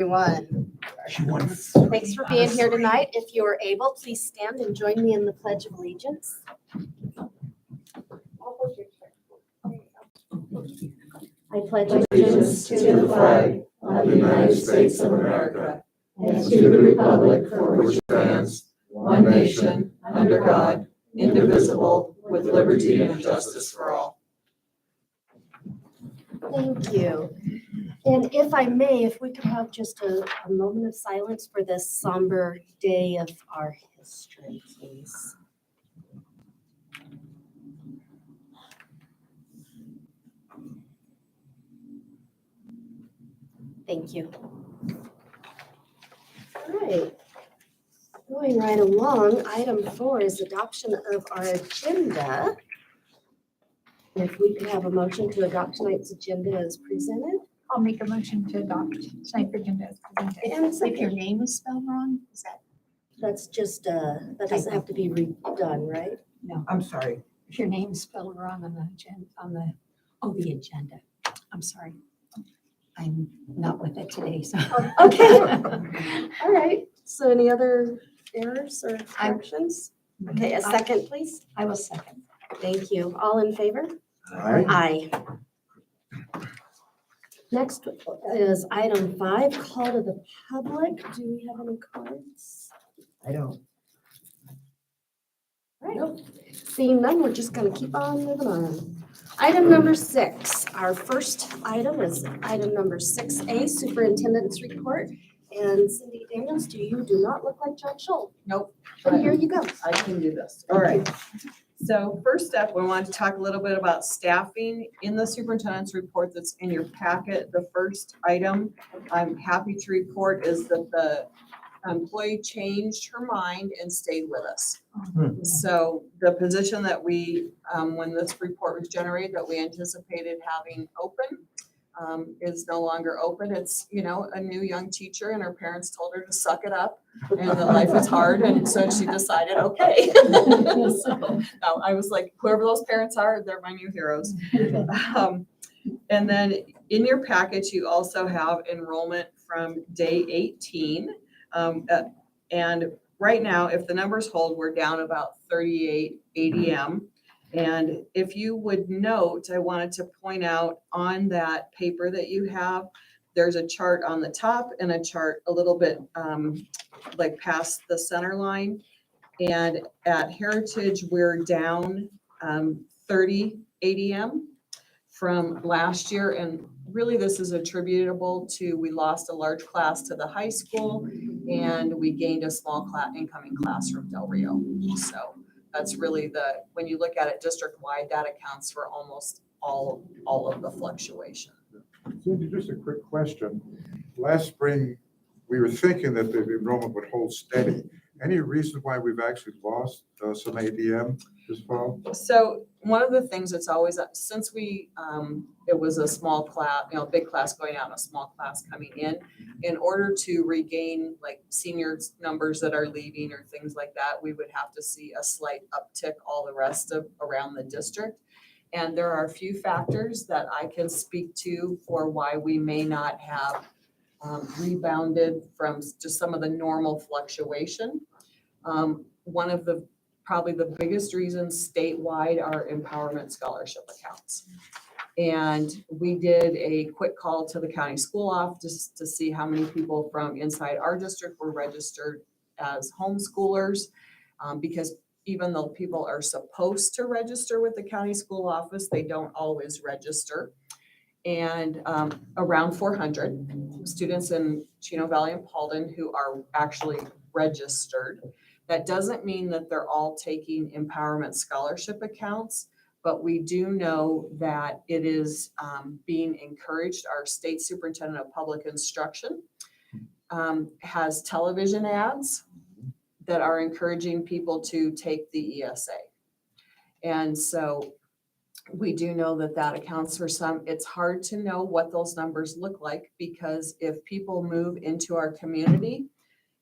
Everyone. Thanks for being here tonight. If you are able, please stand and join me in the Pledge of Allegiance. I pledge Allegiance to the flag of the United States of America and to the republic for which it stands, one nation, under God, indivisible, with liberty and justice for all. Thank you. And if I may, if we could have just a moment of silence for this somber day of our history, please. Thank you. All right. Going right along, item 4 is adoption of our agenda. If we could have a motion to adopt tonight's agenda as presented. I'll make a motion to adopt tonight's agenda as presented. And If your name is spelled wrong, is that? That's just, that doesn't have to be redone, right? No. I'm sorry. If your name's spelled wrong on the agenda, the agenda. I'm sorry. I'm not with it today, so. Okay. All right. So any other errors or corrections? Okay, a second, please. I will second. Thank you. All in favor? Aye. Aye. Next is item 5, call to the public. Do we have any cards? I don't. All right. Seeing none, we're just going to keep on moving on. Item number 6, our first item is item number 6A, Superintendent's Report. And Cindy Daniels, do not look like John Schultz. Nope. But here you go. I can do this. All right. So first up, we want to talk a little bit about staffing in the superintendent's report that's in your packet. The first item I'm happy to report is that the employee changed her mind and stayed with us. So the position that we, when this report was generated, that we anticipated having open, is no longer open. It's, a new young teacher and her parents told her to suck it up and that life is hard. And so she decided, okay. So I was like, whoever those parents are, they're my new heroes. And then in your package, you also have enrollment from day 18. And right now, if the numbers hold, we're down about 38 ADM. And if you would note, I wanted to point out on that paper that you have, there's a chart on the top and a chart a little bit like past the center line. And at Heritage, we're down 30 ADM from last year. And really this is attributable to, we lost a large class to the high school and we gained a small incoming class from Del Rio. So that's really when you look at it district-wide, that accounts for almost all of the fluctuation. Cindy, just a quick question. Last spring, we were thinking that the enrollment would hold steady. Any reason why we've actually lost some ADM this fall? So one of the things that's always, since it was a small class, big class going out and a small class coming in order to regain like senior numbers that are leaving or things like that, we would have to see a slight uptick all the rest of around the district. And there are a few factors that I can speak to for why we may not have rebounded from just some of the normal fluctuation. One of probably the biggest reasons statewide are empowerment scholarship accounts. And we did a quick call to the county school office to see how many people from inside our district were registered as homeschoolers, because even though people are supposed to register with the county school office, they don't always register. And around 400 students in Chino Valley and Paulden who are actually registered. That doesn't mean that they're all taking empowerment scholarship accounts, but we do know that it is being encouraged. Our state superintendent of public instruction has television ads that are encouraging people to take the ESA. And so we do know that accounts for some. It's hard to know what those numbers look like because if people move into our community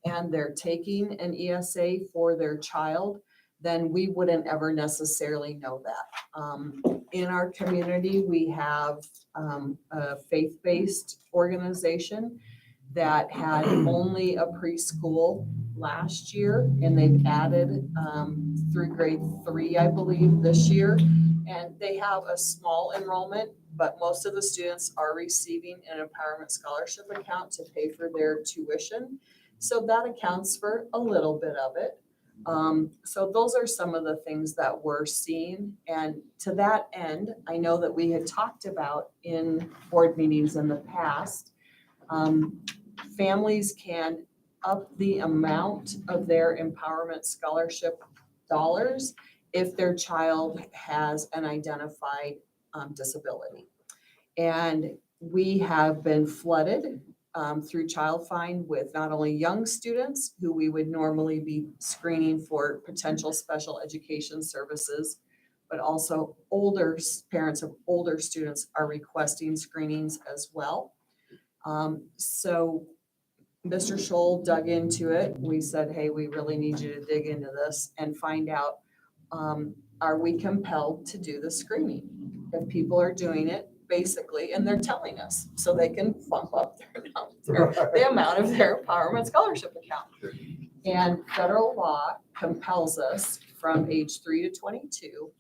and they're taking an ESA for their child, then we wouldn't ever necessarily know that. In our community, we have a faith-based organization that had only a preschool last year, and they've added through grade 3, I believe, this year. And they have a small enrollment, but most of the students are receiving an empowerment scholarship account to pay for their tuition. So that accounts for a little bit of it. So those are some of the things that we're seeing. And to that end, I know that we had talked about in board meetings in the past, families can up the amount of their empowerment scholarship dollars if their child has an identified disability. And we have been flooded through Child Find with not only young students who we would normally be screening for potential special education services, but also parents of older students are requesting screenings as well. So Mr. Scholl dug into it. We said, hey, we really need you to dig into this and find out, are we compelled to do the screening? If people are doing it, basically, and they're telling us, so they can bump up the amount of their empowerment scholarship account. And federal law compels us from age 3 to 22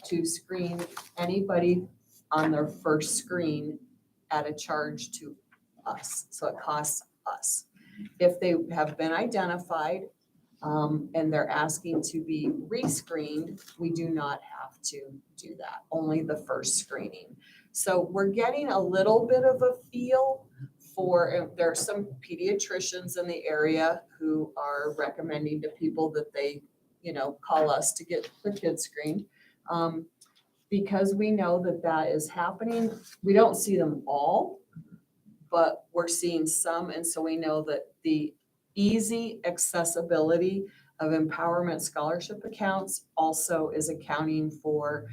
to screen anybody on their first screen at a charge to us. So it costs us. If they have been identified and they're asking to be rescreened, we do not have to do that, only the first screening. So we're getting a little bit of a feel for, there are some pediatricians in the area who are recommending to people that they, call us to get their kids screened. Because we know that that is happening. We don't see them all, but we're seeing some. And so we know that the easy accessibility of empowerment scholarship accounts also is accounting for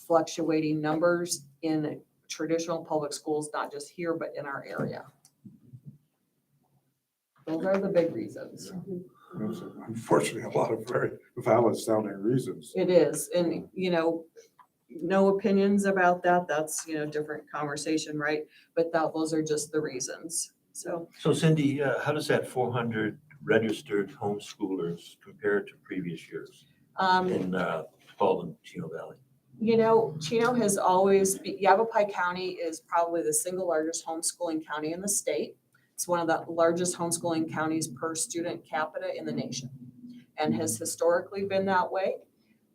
fluctuating numbers in traditional public schools, not just here, but in our area. Those are the big reasons. Those are unfortunately a lot of very valid sounding reasons. It is, and no opinions about that. That's, different conversation, right? But those are just the reasons. So Cindy, how does that 400 registered homeschoolers compare to previous years in Paul and Chino Valley? Chino has always, Yavapai County is probably the single largest homeschooling county in the state. It's one of the largest homeschooling counties per student capita in the nation and has historically been that way.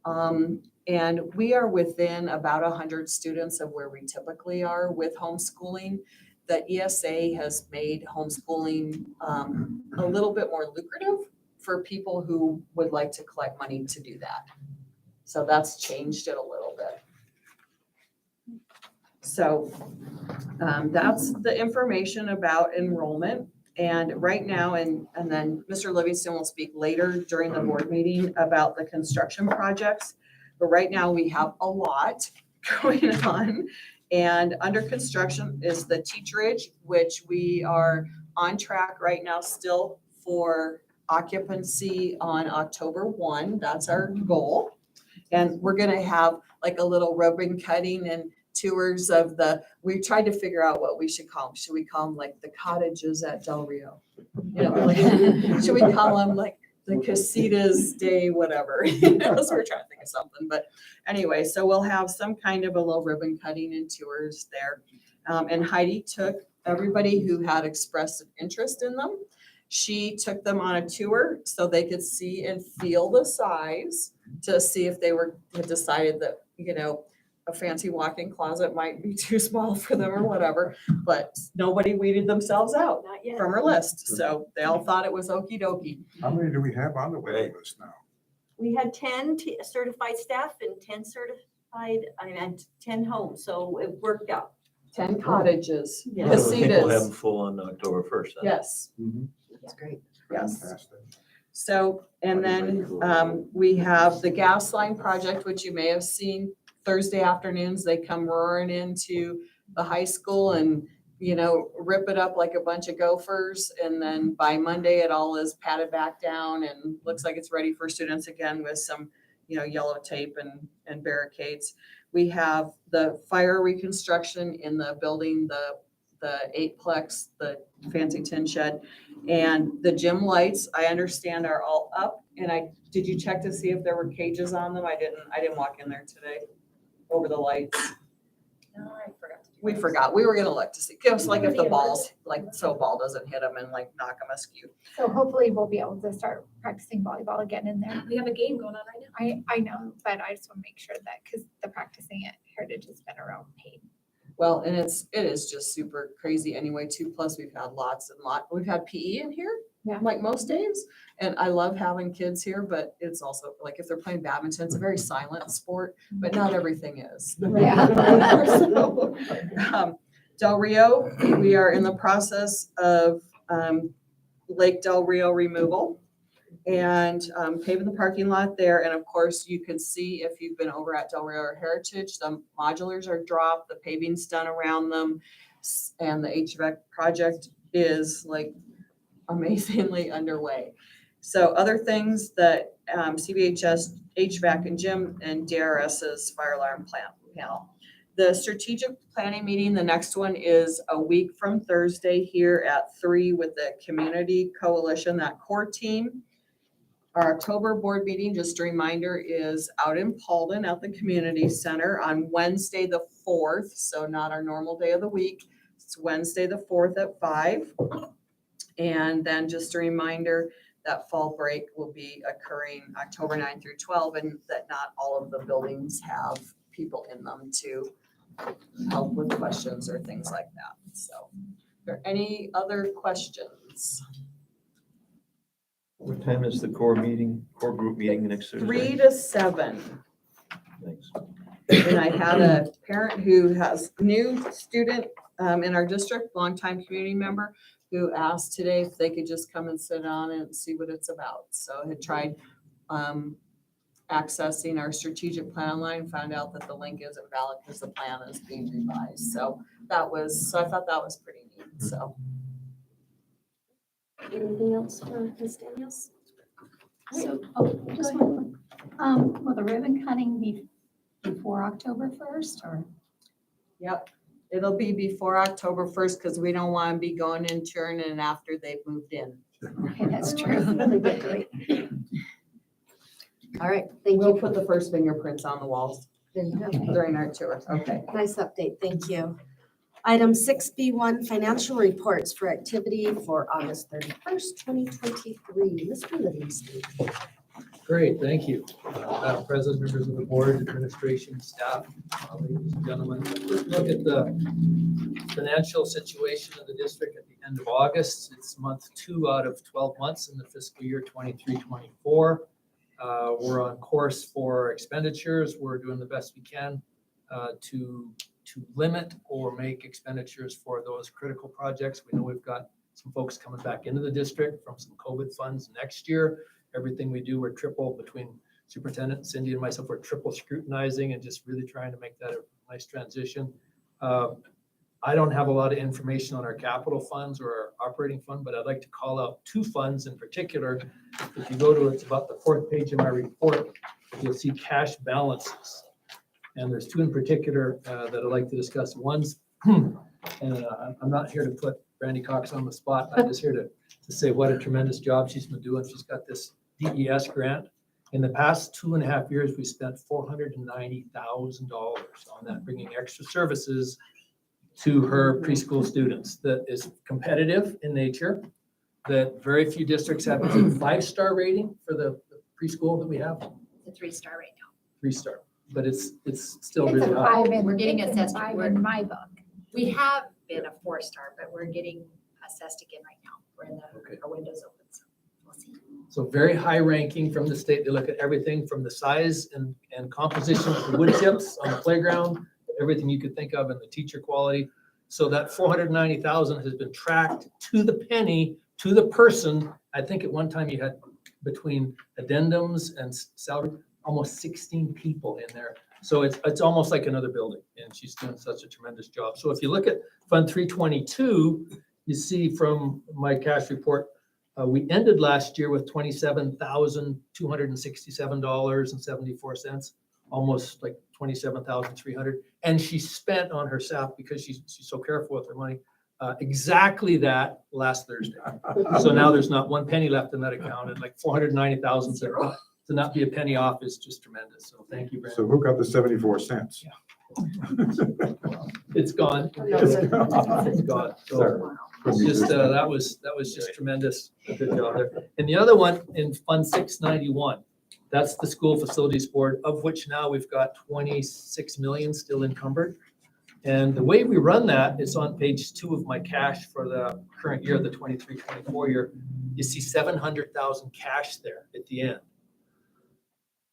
And we are within about 100 students of where we typically are with homeschooling. The ESA has made homeschooling a little bit more lucrative for people who would like to collect money to do that. So that's changed it a little bit. So that's the information about enrollment. And right now, and then Mr. Livingston will speak later during the board meeting about the construction projects. But right now we have a lot going on. And under construction is the Teachridge, which we are on track right now still for occupancy on October 1. That's our goal. And we're going to have like a little ribbon cutting and tours of we tried to figure out what we should call them. Should we call them like the cottages at Del Rio? Should we call them like the Casitas Day, whatever? So we're trying to think of something. But anyway, so we'll have some kind of a little ribbon cutting and tours there. And Heidi took everybody who had expressed an interest in them. She took them on a tour so they could see and feel the size to see if they had decided that, a fancy walk-in closet might be too small for them or whatever, but nobody weeded themselves out Not yet. from her list. So they all thought it was okie dokie. How many do we have on the waiting list now? We had 10 certified staff and 10 and 10 homes, so it worked out. 10 cottages, Yeah. So I think we'll have them casitas. full on October 1st. then. Yes, That's great. yes. Fantastic. So, and then we have the gas line project, which you may have seen Thursday afternoons. They come roaring into the high school and, rip it up like a bunch of gophers. And then by Monday, it all is patted back down and looks like it's ready for students again with some, yellow tape and barricades. We have the fire reconstruction in the building, the the 8-plex, the fancy tin shed. And the gym lights, I understand, are all up. And did you check to see if there were cages on them? I didn't walk in there today over the lights. No, I forgot to do We that. forgot. We were gonna look to see, just like if the balls, like so a ball doesn't hit them and like knock them askew. So hopefully we'll be able to start practicing volleyball again in there. We have a game going on right now. I know, but I just want to make sure that, because the practicing at Heritage has been around pain. Well, and it is just super crazy anyway too. Plus we've had we've had PE in here. Yeah. Like most days. And I love having kids here, but it's also like if they're playing badminton, it's a very silent sport, but not everything is. Yeah. So, Del Rio, we are in the process of Lake Del Rio removal and paving the parking lot there. And of course, you can see if you've been over at Del Rio or Heritage, the modulars are dropped, the paving's done around them, and the HVAC project is like amazingly underway. So other things that CBHS, HVAC, and gym and DRS's fire alarm panel. The strategic planning meeting, the next one is a week from Thursday here at 3 with the Community Coalition, that core team. Our October board meeting, just a reminder, is out in Paulden at the Community Center on Wednesday the 4th, so not our normal day of the week. It's Wednesday the 4th at 5. And then just a reminder that fall break will be occurring October 9 through 12, and that not all of the buildings have people in them to help with questions or things like that. So, are there any other questions? What time is the core group meeting next Thursday? 3 to 7. Thanks. And I had a parent who has new student in our district, longtime community member, who asked today if they could just come and sit on it and see what it's about. So I had tried accessing our strategic plan line, found out that the link isn't valid because the plan is being revised. So I thought that was pretty neat, so. Anything else for Ms. Daniels? So, just one, will the ribbon cutting be before October 1st or? Yep, it'll be before October 1st because we don't want to be going in churning after they've moved in. Okay, that's true. All right, thank We'll you. put the first fingerprints on the walls There you go. during our tour. Okay. Nice update, thank you. Item 6B1, financial reports for activity for August 31st, 2023. Mr. Livingston. Great, thank you. Madam President, members of the board, administration, staff, ladies and gentlemen. Let's look at the financial situation of the district at the end of August. It's month 2 out of 12 months in the fiscal year 23-24. We're on course for expenditures. We're doing the best we can to limit or make expenditures for those critical projects. We know we've got some folks coming back into the district from some COVID funds next year. Everything we do, we're triple between Superintendent Cindy and myself, we're triple scrutinizing and just really trying to make that a nice transition. I don't have a lot of information on our capital funds or our operating fund, but I'd like to call out 2 funds in particular. If you go to, it's about the 4th page of my report, you'll see cash balances. And there's 2 in particular that I'd like to discuss. One's, and I'm not here to put Brandy Cox on the spot. I'm just here to say what a tremendous job she's been doing. She's got this DES grant. In the past 2.5 years, we spent $490,000 on that, bringing extra services to her preschool students. That is competitive in nature, that very few districts have. Is it a 5-star rating for the preschool that we have? It's a 3-star right now. 3-star, but it's still It's really a high. 5 in, We're getting it's a assessed. 5 We're- in my book. We have been a 4-star, but we're getting assessed again right now. We're in Okay. our windows open, so we'll see. So very high ranking from the state. They look at everything from the size and composition of the wood chips on the playground, everything you could think of, and the teacher quality. So that 490,000 has been tracked to the penny, to the person. I think at one time you had between addendums and salary, almost 16 people in there. So it's almost like another building, and she's doing such a tremendous job. So if you look at Fund 322, you see from my cash report, we ended last year with $27,267.74, almost like $27,300. And she spent on her staff, because she's so careful with her money, exactly that last Thursday. So now there's not one penny left in that account, and like 490,000 to not be a penny off is just tremendous. So thank you, So Brandon. who got the 74 cents? It's gone. It's gone. So it's just, that was just tremendous. Good job there. And the other one in Fund 691, that's the school facilities board, of which now we've got 26 million still encumbered. And the way we run that is on page 2 of my cash for the current year, the 23-24 year. You see 700,000 cash there at the end.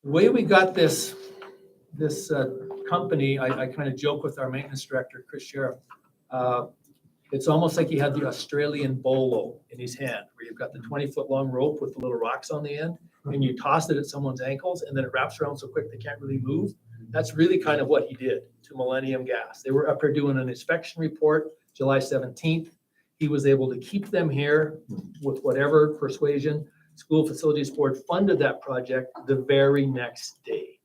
The way we got this company, I kind of joke with our maintenance director, Chris Sheriff. It's almost like he had the Australian bolo in his hand, where you've got the 20-foot long rope with the little rocks on the end, and you toss it at someone's ankles, and then it wraps around so quick they can't really move. That's really kind of what he did to Millennium Gas. They were up here doing an inspection report July 17th. He was able to keep them here with whatever persuasion. School Facilities Board funded that project the very next day.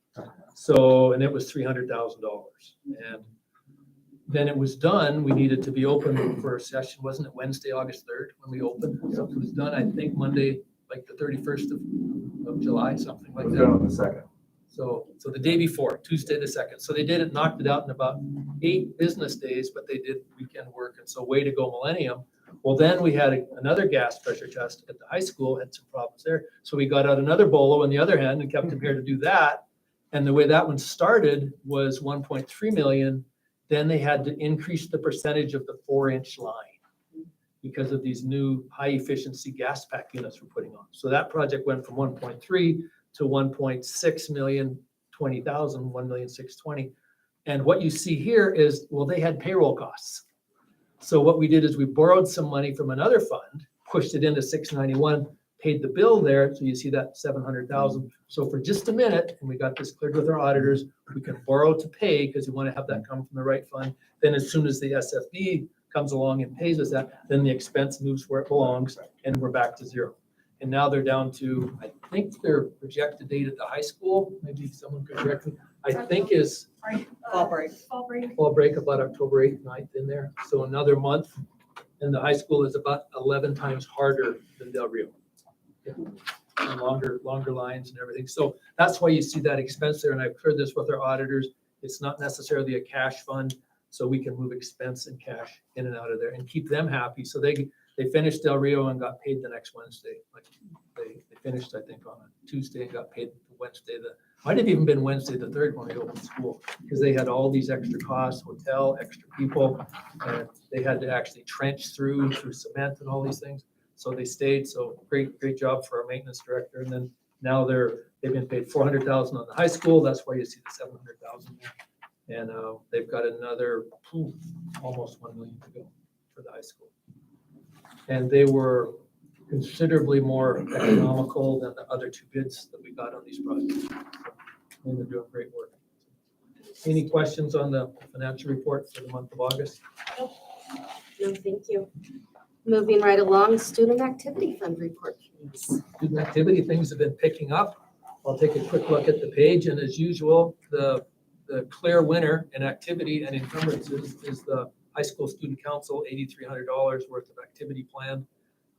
So, and it was $300,000. And then it was done. We needed to be open for a session. Wasn't it Wednesday, August 3rd when we opened? So it was done, I think, Monday, like the 31st of July, something like that. on the second. So the day before, Tuesday the 2nd. So they did it, knocked it out in about 8 business days, but they did weekend work. And so way to go, Millennium. Well, then we had another gas pressure test at the high school, had some problems there. So we got out another bolo in the other hand and kept them here to do that. And the way that one started was 1.3 million. Then they had to increase the percentage of the 4-inch line because of these new high efficiency gas pack units we're putting on. So that project went from 1.3 to 1.6 million, 20,000, 1,620,000. And what you see here is, well, they had payroll costs. So what we did is we borrowed some money from another fund, pushed it into 691, paid the bill there. So you see that 700,000. So for just a minute, and we got this cleared with our auditors, we can borrow to pay because we want to have that come from the right fund. Then as soon as the SFB comes along and pays us that, then the expense moves where it belongs and we're back to zero. And now they're down to, I think their projected date at the high school, maybe someone could correct me, I think is Fall break. Fall break. fall break about October 8th, 9th in there. So another month. And the high school is about 11 times harder than Del Rio. And longer lines and everything. So that's why you see that expense there. And I've cleared this with our auditors. It's not necessarily a cash fund, so we can move expense and cash in and out of there and keep them happy. So they finished Del Rio and got paid the next Wednesday. Like they finished, I think, on a Tuesday and got paid the Wednesday. Might have even been Wednesday the 3rd when they opened school, because they had all these extra costs, hotel, extra people, and they had to actually trench through cement and all these things. So they stayed. So great job for our maintenance director. And then now they've been paid 400,000 on the high school. That's why you see the 700,000 there. And they've got another almost 1 million to go for the high school. And they were considerably more economical than the other 2 bids that we got on these projects. And they're doing great work. Any questions on the financial report for the month of August? No, thank you. Moving right along, student activity fund report, please. Student activity, things have been picking up. I'll take a quick look at the page, and as usual, the clear winner in activity and encumbrances is the high school student council, $8,300 worth of activity plan.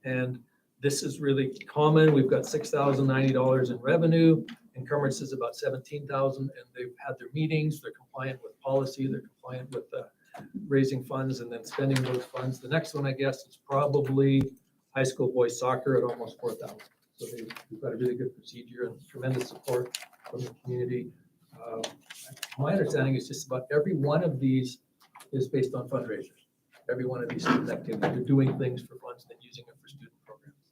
And this is really common. We've got $6,090 in revenue. Encumbrance is about $17,000, and they've had their meetings. They're compliant with policy. They're compliant with raising funds and then spending those funds. The next one, I guess, is probably high school boys soccer at almost $4,000. So they've got a really good procedure and tremendous support from the community. My understanding is just about every one of these is based on fundraisers. Every one of these student activities, they're doing things for funds and using it for student programs.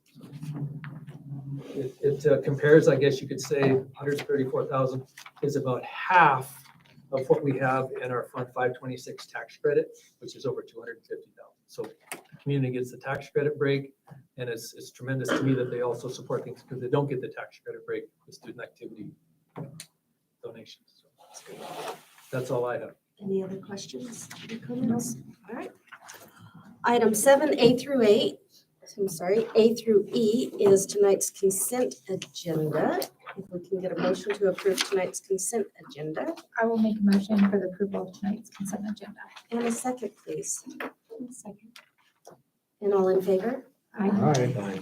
So it compares, I guess you could say, 134,000 is about half of what we have in our Fund 526 tax credit, which is over 250,000. So the community gets the tax credit break, and it's tremendous to me that they also support things because they don't get the tax credit break with student activity donations. So that's good. That's all I have. Any other questions or comments? All right. Item 7, A through E is tonight's consent agenda. If we can get a motion to approve tonight's consent agenda. I will make a motion for the approval of tonight's consent agenda. And a second, please. Second. And all in favor? Aye.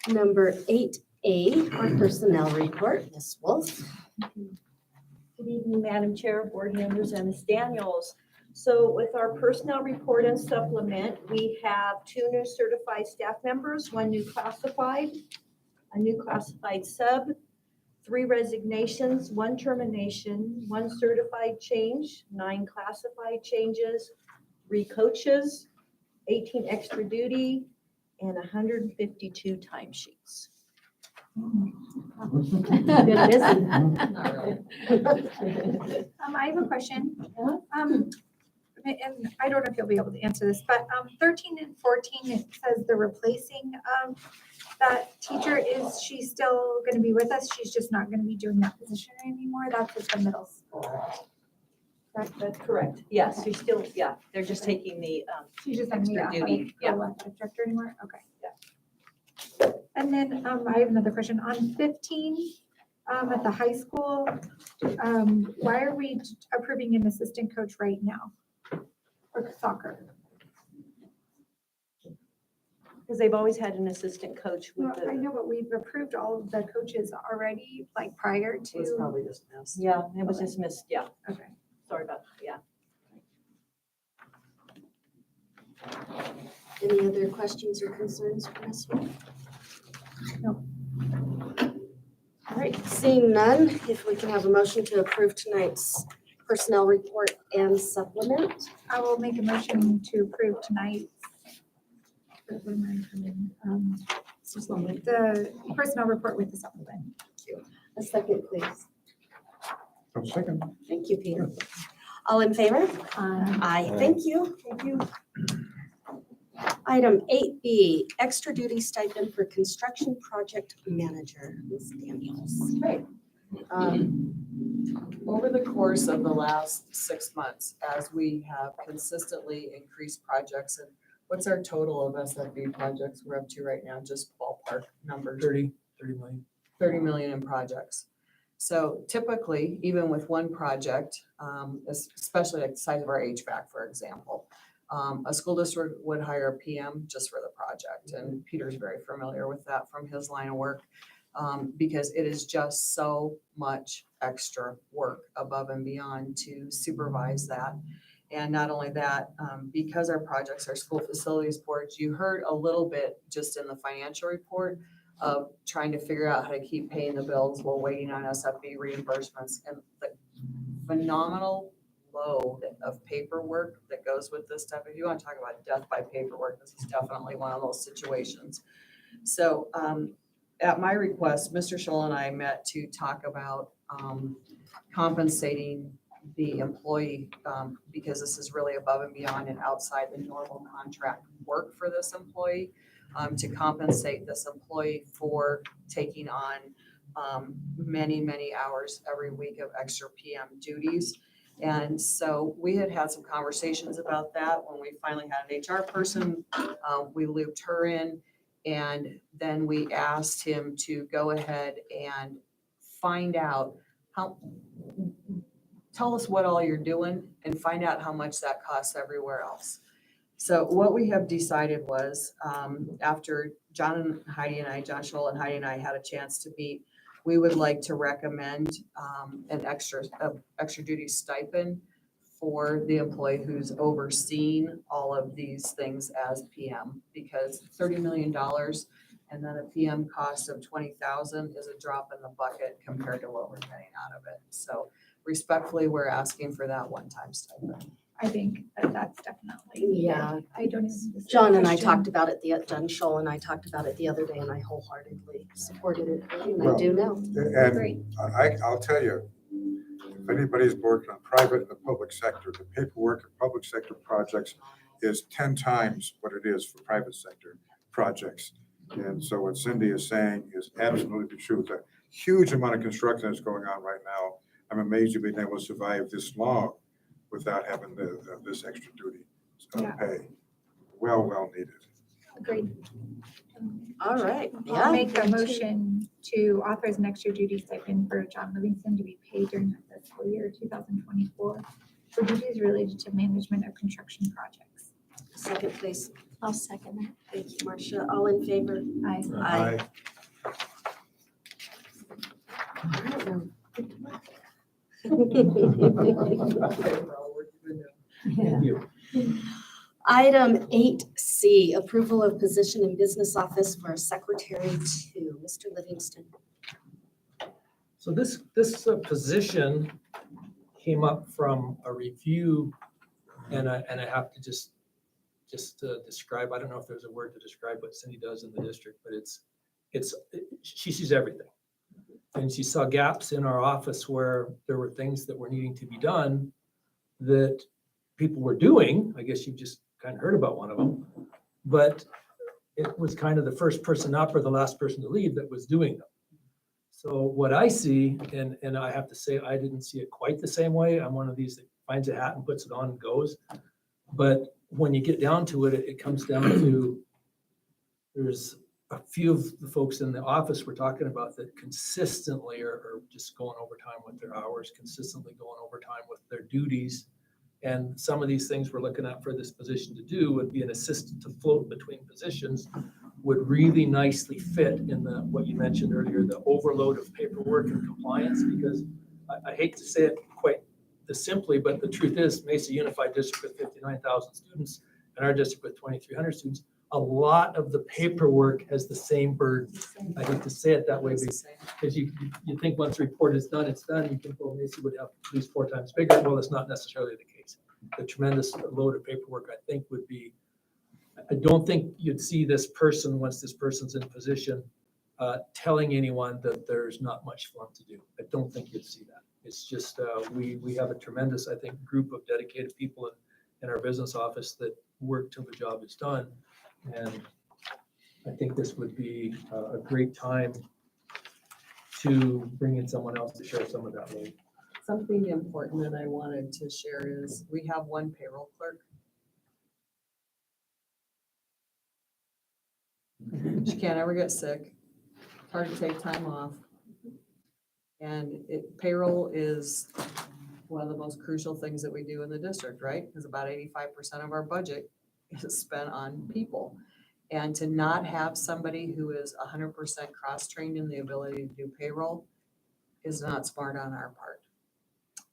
Number 8A, our personnel report, Ms. Wolf. Good evening, Madam Chair, board members, and Ms. Daniels. So with our personnel report and supplement, we have 2 new certified staff members, 1 new classified, a new classified sub, 3 resignations, 1 termination, 1 certified change, 9 classified changes, 3 coaches, 18 extra duty, and 152 timesheets. Been busy. I have a question. And I don't know if you'll be able to answer this, but 13 and 14, it says the replacing of that teacher, is she still going to be with us? She's just not going to be doing that position anymore? That's at the middle school. That's correct. Yes, you're still, yeah, they're just taking the, She's just not going to Extra be duty, a athletic director anymore? Okay. Yeah. And then I have another question. On 15, at the high school, why are we approving an assistant coach right now? For soccer? because they've always had an assistant coach with Well, I the, know, but we've approved all of the coaches already, like prior It was to. probably just missed. yeah, it was just missed, yeah, Okay. sorry about that, yeah. Any other questions or concerns for Ms. Wolf? No. All right, seeing none, if we can have a motion to approve tonight's personnel report and supplement. I will make a motion to approve tonight's. What am I doing? The personnel report with the supplement. A second, please. Second. Thank you, Peter. All in favor? Um, Aye, thank you. Thank you. Item 8B, extra duty stipend for construction project manager, Ms. Daniels. Right. Over the course of the last 6 months, as we have consistently increased projects, and what's our total of SFB projects we're up to right now, just ballpark numbers? 30 million. 30 million in projects. So typically, even with one project, especially like the size of our HVAC, for example, a school district would hire a PM just for the project. And Peter's very familiar with that from his line of work, because it is just so much extra work above and beyond to supervise that. And not only that, because our projects are school facilities boards, you heard a little bit just in the financial report of trying to figure out how to keep paying the bills while waiting on SFB reimbursements, and the phenomenal load of paperwork that goes with this stuff. If you want to talk about death by paperwork, this is definitely one of those situations. So at my request, Mr. Scholl and I met to talk about compensating the employee, because this is really above and beyond and outside the normal contract work for this employee, to compensate this employee for taking on many, many hours every week of extra PM duties. And so we had some conversations about that when we finally had an HR person. We looped her in, and then we asked him to go ahead and find out tell us what all you're doing and find out how much that costs everywhere else. So what we have decided was, after John Scholl and Heidi and I had a chance to meet, we would like to recommend an extra duty stipend for the employee who's overseeing all of these things as PM, because $30 million and then a PM cost of $20,000 is a drop in the bucket compared to what we're getting out of it. So respectfully, we're asking for that one-time stipend. I think that's definitely needed. Yeah. I don't even. John and I question. talked about it, John Scholl and I talked about it the other day, and I wholeheartedly supported it, and I do now. And Great. I'll tell you, if anybody's worked on private and the public sector, the paperwork in public sector projects is 10 times what it is for private sector projects. And so what Cindy is saying is absolutely true. With a huge amount of construction that's going on right now, I'm amazed you've been able to survive this long without having this extra duty Yeah. pay. Well needed. Great. All right, I'll yeah. make a motion to authorize an extra duty stipend for John Livingston to be paid during the fiscal year 2024 for duties related to management of construction projects. Second, please. I'll second that. Thank you, Marcia. All in favor? Aye. Aye. I don't know. Thank you. Item 8C, approval of position in business office for secretary two. Mr. Livingston. So this position came up from a review, and I have to just describe, I don't know if there's a word to describe what Cindy does in the district, but she sees everything. And she saw gaps in our office where there were things that were needing to be done that people were doing. I guess you've just kind of heard about one of them, but it was kind of the first person up or the last person to leave that was doing them. So what I see, and I have to say, I didn't see it quite the same way. I'm one of these that finds a hat and puts it on and goes. But when you get down to it, it comes down to, there's a few of the folks in the office we're talking about that consistently are just going overtime with their hours, consistently going overtime with their duties. And some of these things we're looking at for this position to do would be an assistant to float between positions, would really nicely fit in the, what you mentioned earlier, the overload of paperwork and compliance, because I hate to say it quite this simply, but the truth is Mesa Unified District with 59,000 students and our district with 2,300 students, a lot of the paperwork has the same burden. I hate to say it that way because you think once the report is done, it's done. You think, well, Mesa would have at least 4 times bigger. Well, it's not necessarily the case. The tremendous load of paperwork, I think, would be, I don't think you'd see this person, once this person's in position, telling anyone that there's not much for them to do. I don't think you'd see that. It's just, we have a tremendous, I think, group of dedicated people in our business office that work till the job is done. And I think this would be a great time to bring in someone else to share some of that load. Something important that I wanted to share is we have one payroll clerk. She can't ever get sick, hard to take time off. And payroll is one of the most crucial things that we do in the district, right? Because about 85% of our budget is spent on people. And to not have somebody who is 100% cross-trained in the ability to do payroll is not smart on our part.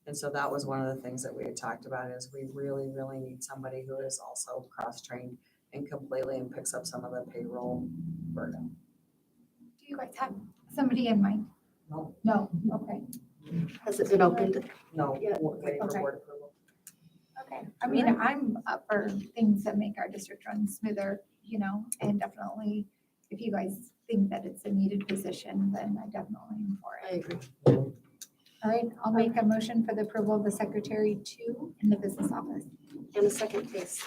And so that was one of the things that we had talked about, is we really, really need somebody who is also cross-trained and completely and picks up some of the payroll burden. Do you guys have somebody in mind? No. No, okay. Has it been opened? No, Yeah, we're waiting for okay. board approval. Okay, I mean, I'm up for things that make our district run smoother, and definitely if you guys think that it's a needed position, then I definitely am for I it. agree. All right, I'll make a motion for the approval of the secretary two in the business office. And a second, please.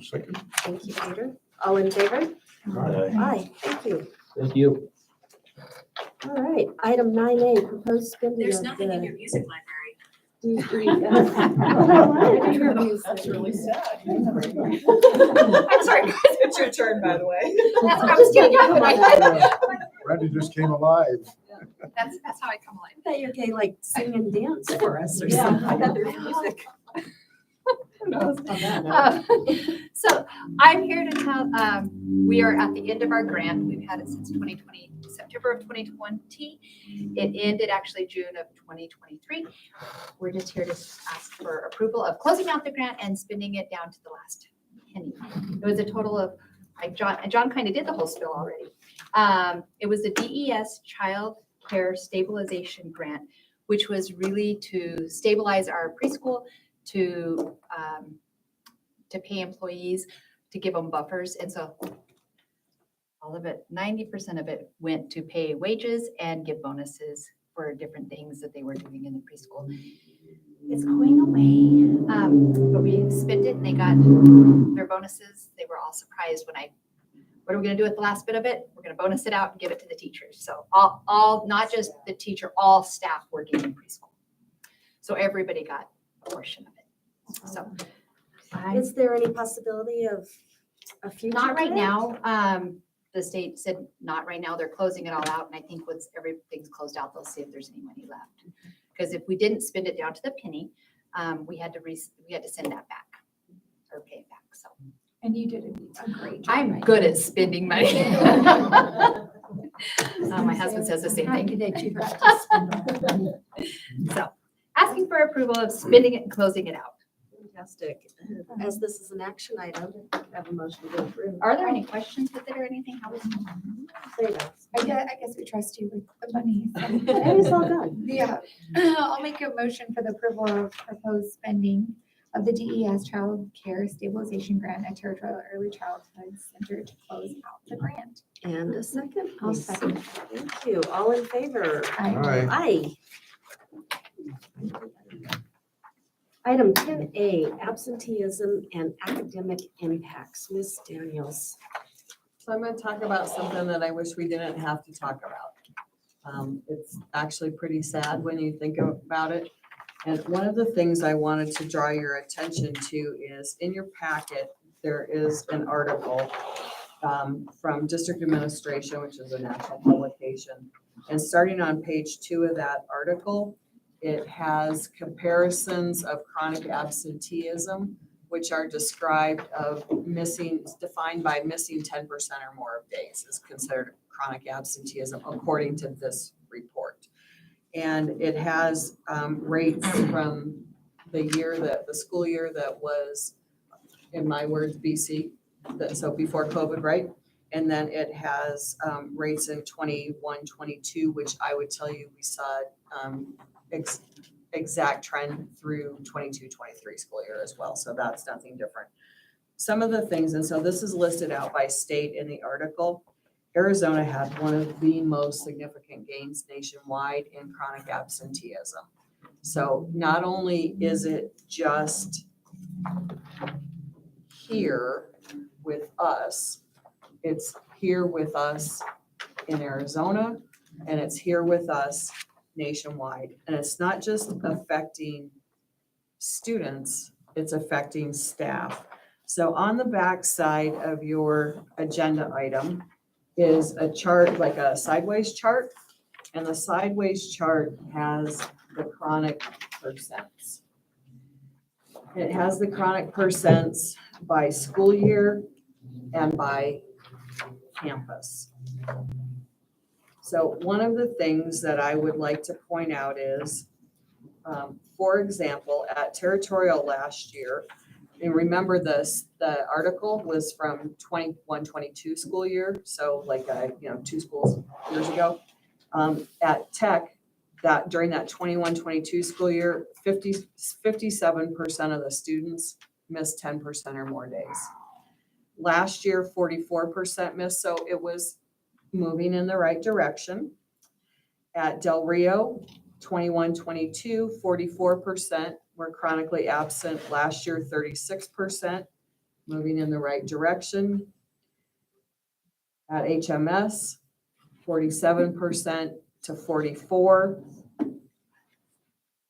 Second. Thank you, Peter. All in favor? Aye. Aye, thank you. Thank you. All right, item 9A, proposed spending There's of nothing in the your music library. That's really sad. I'm sorry, guys. It's your turn, by the way. That's what I was doing. Randy just came alive. That's how I come alive. I thought you were going to like sing and dance for us or Yeah, something. I thought there's music. Who knows about that? So I'm here to tell, we are at the end of our grant. We've had it since 2020, September of 2020. It ended actually June of 2023. We're just here to ask for approval of closing out the grant and spending it down to the last penny. It was a total of, John kind of did the whole spiel already. It was the DES Child Care Stabilization Grant, which was really to stabilize our preschool, to pay employees, to give them buffers. And so all of it, 90% of it went to pay wages and give bonuses for different things that they were doing in the preschool. It's going away, but we spent it and they got their bonuses. They were all surprised when what are we gonna do with the last bit of it? We're gonna bonus it out and give it to the teachers. So all, not just the teacher, all staff working in preschool. So everybody got a portion of it. So Is there any possibility of a future? not right grant? now. The state said not right now. They're closing it all out. And I think once everything's closed out, they'll see if there's any money left. Because if we didn't spend it down to the penny, we had to send that back or pay it back. so. And you did a great job. I'm good at spending money. My husband says the same thing. Happy that you got to spend all the money. So, asking for approval of spending it and closing it out. Fantastic. As this is an action item, I have a motion to approve. Are there any questions with it or anything? How was Say that. I guess we trust you with the money. And it's all done. Yeah, I'll make a motion for the approval of proposed spending of the DES Child Care Stabilization Grant at Territorial Early Childhood Center to close out the grant. And a second, I'll please. second. Thank you. All in favor? Aye. Aye. Aye. Item 10A, absenteeism and academic impacts. Ms. Daniels. So I'm going to talk about something that I wish we didn't have to talk about. It's actually pretty sad when you think about it. And one of the things I wanted to draw your attention to is in your packet, there is an article from District Administration, which is a national publication. And starting on page 2 of that article, it has comparisons of chronic absenteeism, which are described of defined by missing 10% or more of days is considered chronic absenteeism according to this report. And it has rates from the school year that was, in my words, BC, so before COVID, right? And then it has rates in 21, 22, which I would tell you we saw exact trend through 22, 23 school year as well. So that's nothing different. Some of the things, and so this is listed out by state in the article. Arizona had one of the most significant gains nationwide in chronic absenteeism. So not only is it just here with us, it's here with us in Arizona, and it's here with us nationwide. And it's not just affecting students, it's affecting staff. So on the back side of your agenda item is a chart, like a sideways chart. And the sideways chart has the chronic percents. It has the chronic percents by school year and by campus. So one of the things that I would like to point out is, for example, at Territorial last year, and remember this, the article was from 21-22 school year, so like 2 schools years ago. At Tech, that during that 21-22 school year, 57% of the students missed 10% or more days. Last year, 44% missed, so it was moving in the right direction. At Del Rio, 21-22, 44% were chronically absent. Last year, 36%, moving in the right direction. At HMS, 47% to 44%.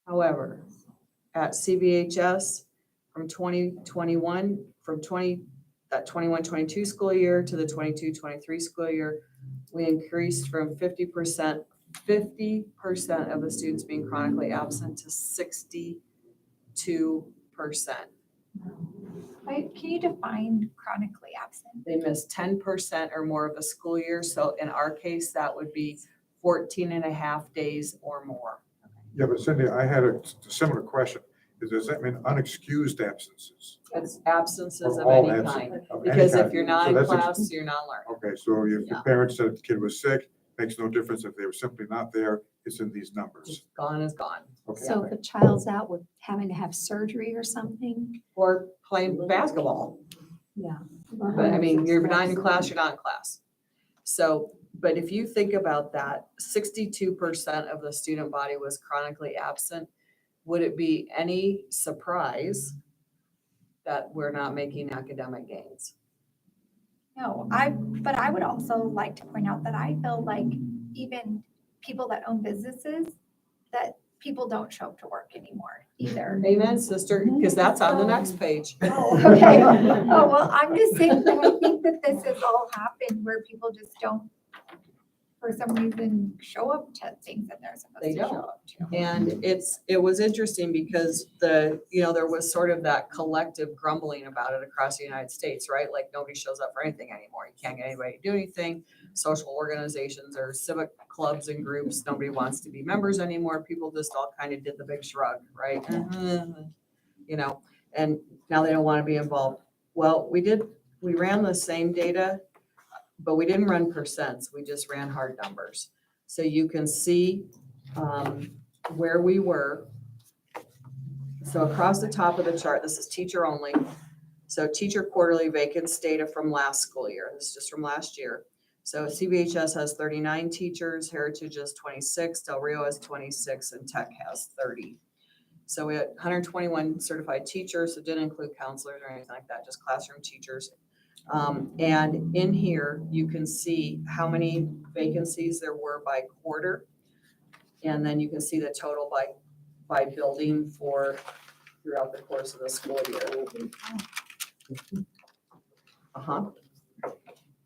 However, at CBHS, from 2021, that 21-22 school year to the 22-23 school year, we increased from 50% of the students being chronically absent to 62%. Can you define chronically absent? They missed 10% or more of a school year. So in our case, that would be 14 and a half days or more. Yeah, but Cindy, I had a similar question. Does that mean unexcused absences? It's absences of All any absent- kind. of any Because if kind. you're not So in that's class, you're not learning. Okay, so if Yeah. the parents said the kid was sick, makes no difference if they were simply not there, it's in these numbers. Gone is gone. Okay. So if a child's out with having to have surgery or something, Or playing basketball. yeah. But I mean, you're not in class, you're not in class. So, but if you think about that, 62% of the student body was chronically absent. Would it be any surprise that we're not making academic gains? No, but I would also like to point out that I feel like even people that own businesses, that people don't show up to work anymore either. Amen, sister, because that's on the next page. Oh, okay. Oh, well, I'm just saying that I think that this has all happened where people just don't for some reason show up to things that they're supposed They to show don't. up to. And it was interesting because there was sort of that collective grumbling about it across the United States, right? Like nobody shows up for anything anymore. You can't get anybody to do anything. Social organizations or civic clubs and groups, nobody wants to be members anymore. People just all kind of did the big shrug, right? And now they don't want to be involved. Well, we ran the same data, but we didn't run percents. We just ran hard numbers. So you can see where we were. So across the top of the chart, this is teacher only. So teacher quarterly vacancy data from last school year. This is just from last year. So CBHS has 39 teachers, Heritage has 26, Del Rio has 26, and Tech has 30. So we had 121 certified teachers, so it didn't include counselors or anything like that, just classroom teachers. And in here, you can see how many vacancies there were by quarter. And then you can see the total by building throughout the course of the school year.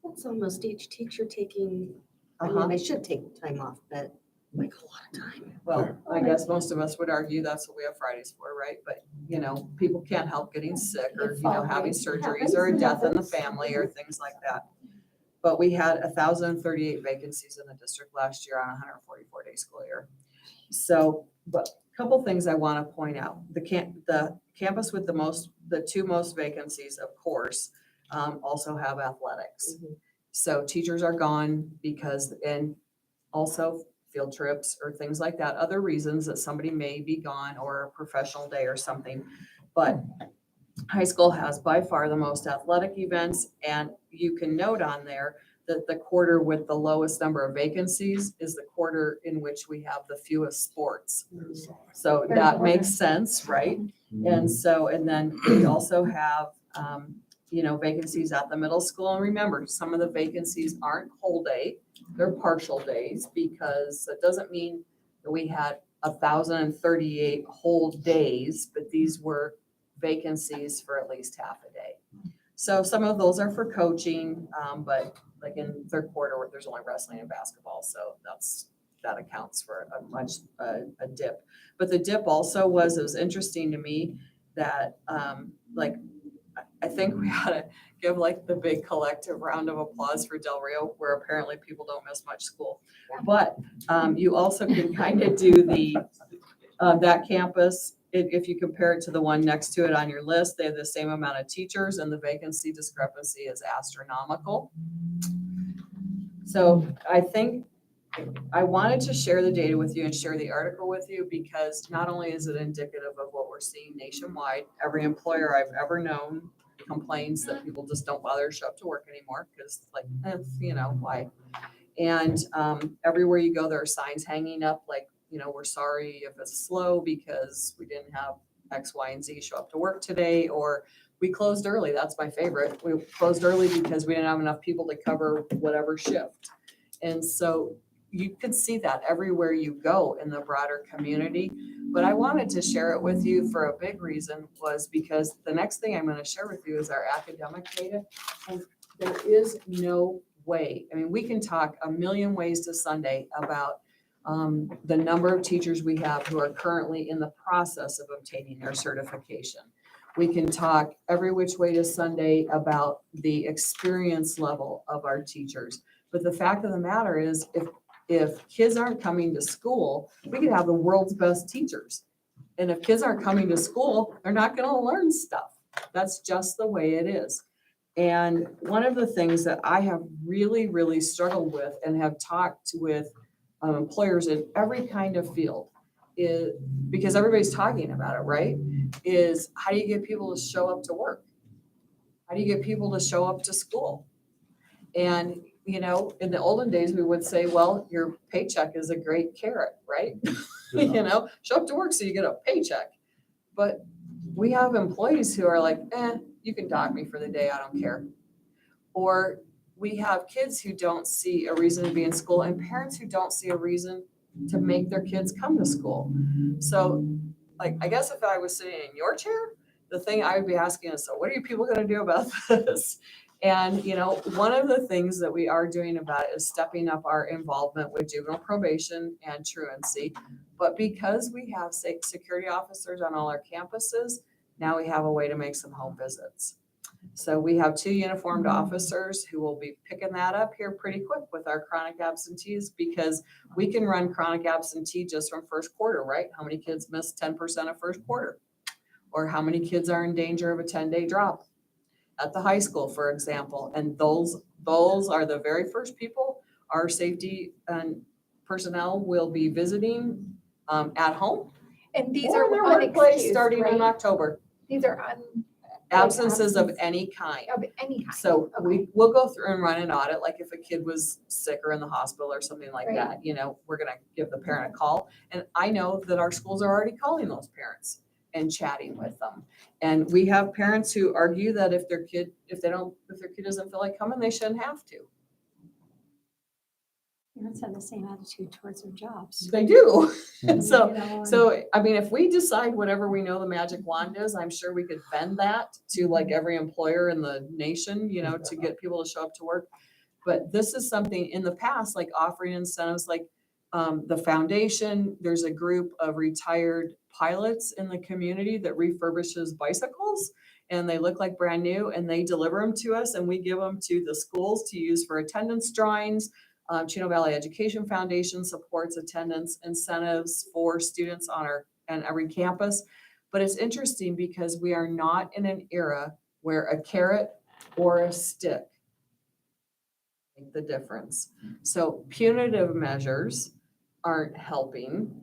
That's almost each teacher taking, I mean, they should take time off, but like a lot of time. Well, I guess most of us would argue that's what we have Fridays for, right? But, people can't help getting sick or, having surgeries or a death in the family or things like that. But we had 1,038 vacancies in the district last year on a 144-day school year. So, but a couple things I want to point out. The campus with the two most vacancies, of course, also have athletics. So teachers are gone and also field trips or things like that, other reasons that somebody may be gone or a professional day or something. But high school has by far the most athletic events, and you can note on there that the quarter with the lowest number of vacancies is the quarter in which we have the fewest sports. So that makes sense, right? And then we also have, vacancies at the middle school. And remember, some of the vacancies aren't whole day, they're partial days, because it doesn't mean that we had 1,038 whole days, but these were vacancies for at least half a day. So some of those are for coaching, but like in third quarter, where there's only wrestling and basketball, so that accounts for a dip. But the dip also it was interesting to me that I think we ought to give the big collective round of applause for Del Rio, where apparently people don't miss much school. But you also can kind of do that campus. If you compare it to the one next to it on your list, they have the same amount of teachers and the vacancy discrepancy is astronomical. So I think I wanted to share the data with you and share the article with you because not only is it indicative of what we're seeing nationwide, every employer I've ever known complains that people just don't bother to show up to work anymore because why? And everywhere you go, there are signs hanging up we're sorry if it's slow because we didn't have X, Y, and Z show up to work today, or we closed early. That's my favorite. We closed early because we didn't have enough people to cover whatever shift. And so you could see that everywhere you go in the broader community. But I wanted to share it with you for a big reason was because the next thing I'm going to share with you is our academic data. And there is no way. I mean, we can talk a million ways to Sunday about the number of teachers we have who are currently in the process of obtaining their certification. We can talk every which way to Sunday about the experience level of our teachers. But the fact of the matter is, if kids aren't coming to school, we could have the world's best teachers. And if kids aren't coming to school, they're not going to learn stuff. That's just the way it is. And one of the things that I have really, really struggled with and have talked with employers in every kind of field is, because everybody's talking about it, right? Is how do you get people to show up to work? How do you get people to show up to school? And, in the olden days, we would say, well, your paycheck is a great carrot, right? Show up to work so you get a paycheck. But we have employees who are like, you can dock me for the day, I don't care. Or we have kids who don't see a reason to be in school and parents who don't see a reason to make their kids come to school. So, I guess if I was sitting in your chair, the thing I would be asking is, so what are you people going to do about this? And, you know, one of the things that we are doing about it is stepping up our involvement with juvenile probation and truancy. But because we have security officers on all our campuses, now we have a way to make some home visits. So we have 2 uniformed officers who will be picking that up here pretty quick with our chronic absentees, because we can run chronic absentee just from first quarter, right? How many kids miss 10% of first quarter? Or how many kids are in danger of a 10-day drop at the high school, for example? And those are the very first people our safety and personnel will be visiting at home And these or are in their workplace unexcused, starting in right? October. These are Absences of absence. any kind. of any kind. So Okay. we'll go through and run an audit, like if a kid was sick or in the hospital or something like Right. that, you know, we're gonna give the parent a call. And I know that our schools are already calling those parents and chatting with them. And we have parents who argue that if their kid doesn't feel like coming, they shouldn't have to. Parents have the same attitude towards their jobs. They do. And so, You know, and- So, I mean, if we decide whatever we know the magic wand is, I'm sure we could bend that to like every employer in the nation, you know, to get people to show up to work. But this is something in the past, like offering incentives, like the foundation, there's a group of retired pilots in the community that refurbishes bicycles, and they look like brand new, and they deliver them to us, and we give them to the schools to use for attendance drawings. Chino Valley Education Foundation supports attendance incentives for students on every campus. But it's interesting because we are not in an era where a carrot or a stick make the difference. So punitive measures aren't helping.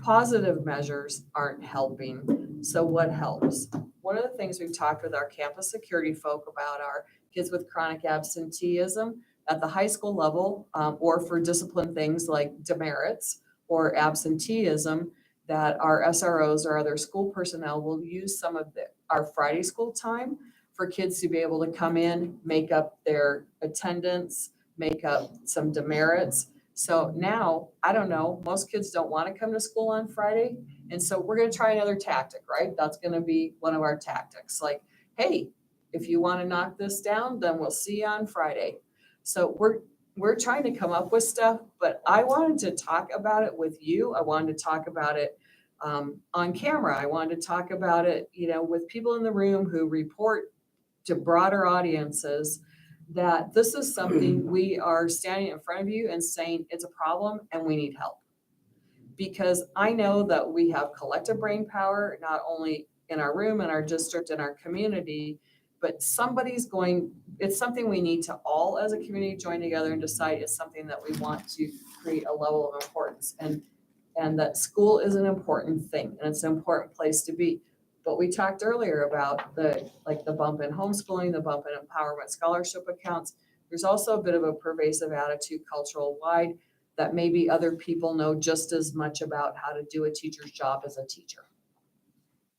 Positive measures aren't helping. So what helps? One of the things we've talked with our campus security folk about are kids with chronic absenteeism at the high school level, or for discipline things like demerits or absenteeism, that our SROs or other school personnel will use some of our Friday school time for kids to be able to come in, make up their attendance, make up some demerits. So now, I don't know, most kids don't want to come to school on Friday. And so we're going to try another tactic, right? That's going to be one of our tactics. Like, hey, if you want to knock this down, then we'll see you on Friday. So we're trying to come up with stuff, but I wanted to talk about it with you. I wanted to talk about it on camera. I wanted to talk about it, you know, with people in the room who report to broader audiences, that this is something we are standing in front of you and saying it's a problem and we need help. Because I know that we have collective brain power, not only in our room, in our district, in our community, but it's something we need to all as a community join together and decide is something that we want to create a level of importance. And that school is an important thing and it's an important place to be. But we talked earlier about the bump in homeschooling, the bump in empowerment scholarship accounts. There's also a bit of a pervasive attitude cultural wide that maybe other people know just as much about how to do a teacher's job as a teacher.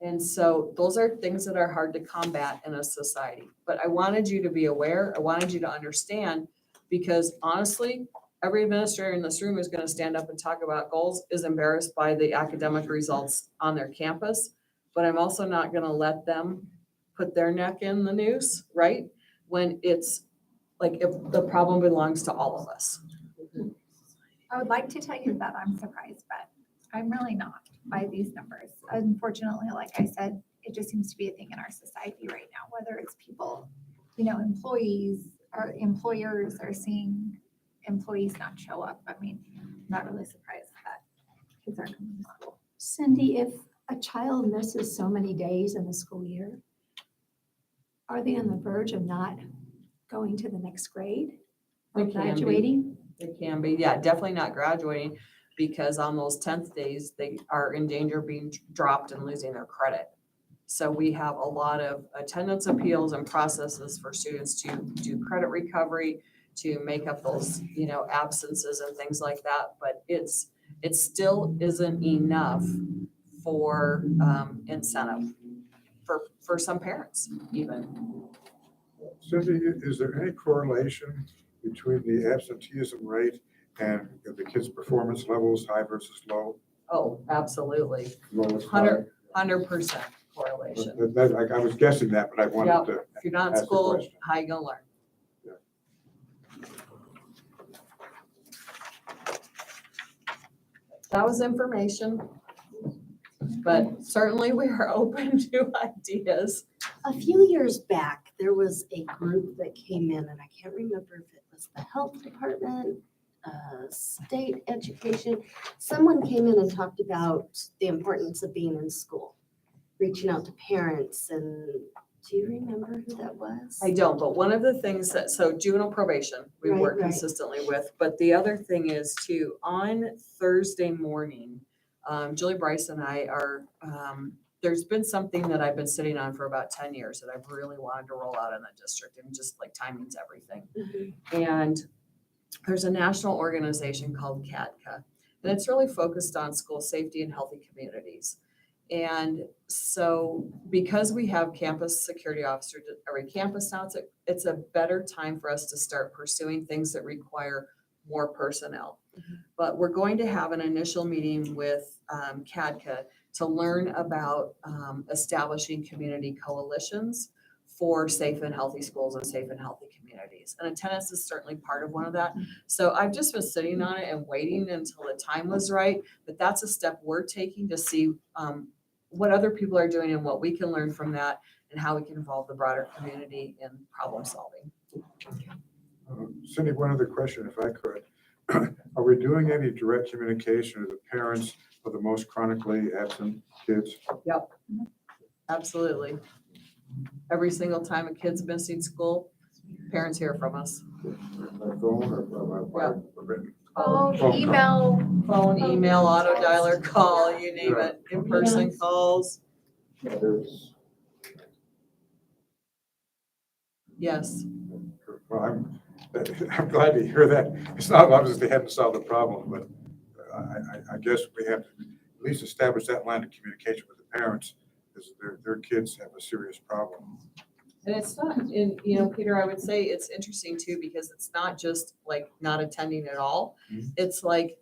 And so those are things that are hard to combat in a society. But I wanted you to be aware, I wanted you to understand, because honestly, every administrator in this room who's going to stand up and talk about goals is embarrassed by the academic results on their campus. But I'm also not going to let them put their neck in the noose, right? When it's like, if the problem belongs to all of us. I would like to tell you that I'm surprised, but I'm really not by these numbers. Unfortunately, like I said, it just seems to be a thing in our society right now, whether it's people, you know, employees or employers are seeing employees not show up. I mean, I'm not really surprised that kids aren't coming to school. Cindy, if a child misses so many days in the school year, are they on the verge of not going to the next grade or They can be. graduating? It can be, yeah, definitely not graduating, because on those 10th days, they are in danger of being dropped and losing their credit. So we have a lot of attendance appeals and processes for students to do credit recovery, to make up those, you know, absences and things like that. But it still isn't enough for incentive for some parents even. Cindy, is there any correlation between the absenteeism rate and the kids' performance levels, high versus low? Oh, absolutely. Lowest high? 100% correlation. I was guessing that, but I wanted to. If you're not in Ask the school, question. how you gonna learn? that was information. But certainly we are open to ideas. A few years back, there was a group that came in, and I can't remember if it was the health department, state education. Someone came in and talked about the importance of being in school, reaching out to parents, and do you remember who that was? I don't, but one of the things that, so juvenile probation, we Right, work right. consistently with, but the other thing is too, on Thursday morning, Julie Bryce and I are, there's been something that I've been sitting on for about 10 years that I've really wanted to roll out in the district, and just like timing's everything. Mhm. And there's a national organization called CADCA, and it's really focused on school safety and healthy communities. And so because we have campus security officers at every campus now, it's a better time for us to start pursuing things that require more personnel. But we're going to have an initial meeting with CADCA to learn about establishing community coalitions for safe and healthy schools and safe and healthy communities. And attendance is certainly part of one of that. So I've just been sitting on it and waiting until the time was right. But that's a step we're taking to see what other people are doing and what we can learn from that, and how we can involve the broader community in problem solving. Cindy, one other question, if I could. Are we doing any direct communication to the parents of the most chronically absent kids? Yep, absolutely. Every single time a kid's missing school, parents hear from us. By phone or by written? Phone, Phone. email, Phone, email, auto dialer, call, you name it, in-person calls, There's- yes. Well, I'm glad to hear that. It's not obvious they haven't solved the problem, but I guess we have to at least establish that line of communication with the parents, because their kids have a serious problem. And it's not, and you know, Peter, I would say it's interesting too, because it's not just like not attending at all. Mhm. It's like,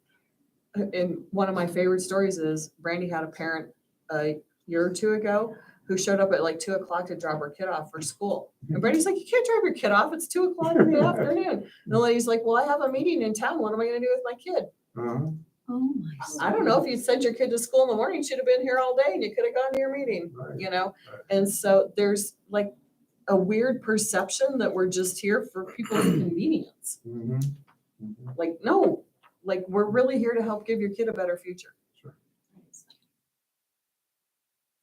and one of my favorite stories is Brandy had a parent a year or two ago who showed up at like 2:00 to drop her kid off for school. And Brandy's like, you can't drop your kid off. It's 2:00 in the afternoon. And the lady's like, well, I have a meeting in town. What am I going to do with my kid? Uh-huh. Oh, my. I don't know. If you'd sent your kid to school in the morning, you should have been here all day and you could have gone to your meeting, Right. you know? Right. And so there's like a weird perception that we're just here for people's convenience. Mhm. Mhm. Like, no, like we're really here to help give your kid a better future. Sure.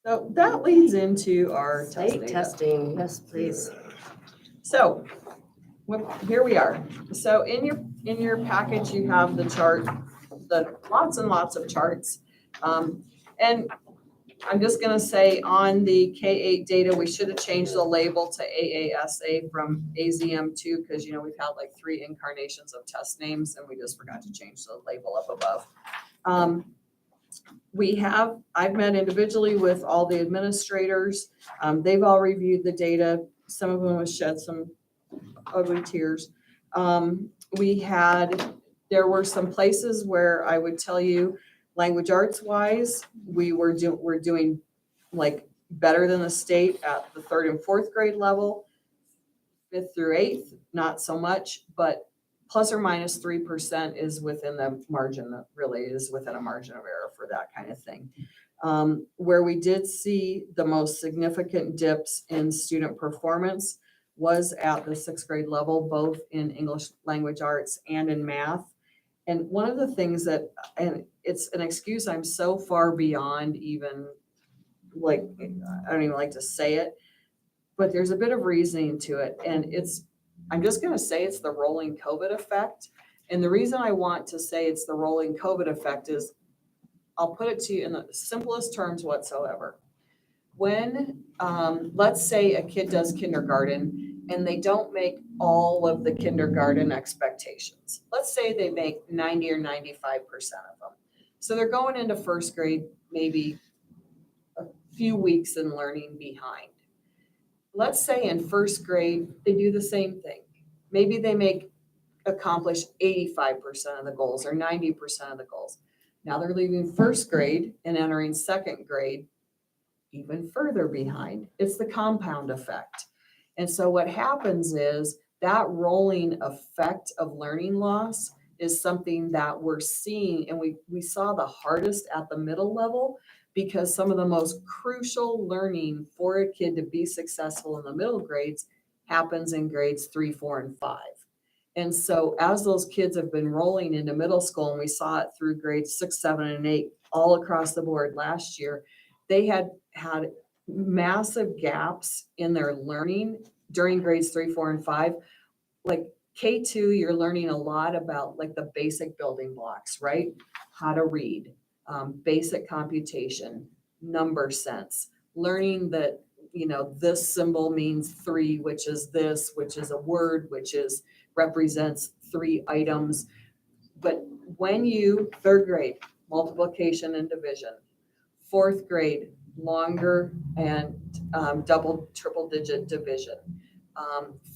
So that leads into our test State data. testing, yes, please. So, here we are. So in your package, you have the chart, the lots and lots of charts. And I'm just gonna say on the K-8 data, we should have changed the label to AASA from AZM2, because you know, we've had like 3 incarnations of test names and we just forgot to change the label up above. I've met individually with all the administrators. They've all reviewed the data. Some of them have shed some ugly tears. There were some places where I would tell you, language arts wise, we're doing like better than the state at the 3rd and 4th grade level. 5th through 8th, not so much, but plus or minus 3% is within the margin, that really is within a margin of error for that kind of thing. Where we did see the most significant dips in student performance was at the 6th grade level, both in English language arts and in math. And one of the things that, and it's an excuse I'm so far beyond even, like, I don't even like to say it, but there's a bit of reasoning to it. And I'm just gonna say it's the rolling COVID effect. And the reason I want to say it's the rolling COVID effect is, I'll put it to you in the simplest terms whatsoever. When, let's say a kid does kindergarten and they don't make all of the kindergarten expectations. Let's say they make 90 or 95% of them. So they're going into 1st grade, maybe a few weeks in learning behind. Let's say in 1st grade, they do the same thing. Maybe they accomplish 85% of the goals or 90% of the goals. Now they're leaving 1st grade and entering 2nd grade even further behind. It's the compound effect. And so what happens is that rolling effect of learning loss is something that we're seeing, and we saw the hardest at the middle level, because some of the most crucial learning for a kid to be successful in the middle grades happens in grades 3, 4, and 5. And so as those kids have been rolling into middle school, and we saw it through grades 6, 7, and 8 all across the board last year, they had massive gaps in their learning during grades 3, 4, and 5. Like K2, you're learning a lot about like the basic building blocks, right? How to read, basic computation, number sense, learning that, this symbol means 3, which is this, which is a word, which represents 3 items. But when third grade, multiplication and division, 4th grade, longer and triple digit division,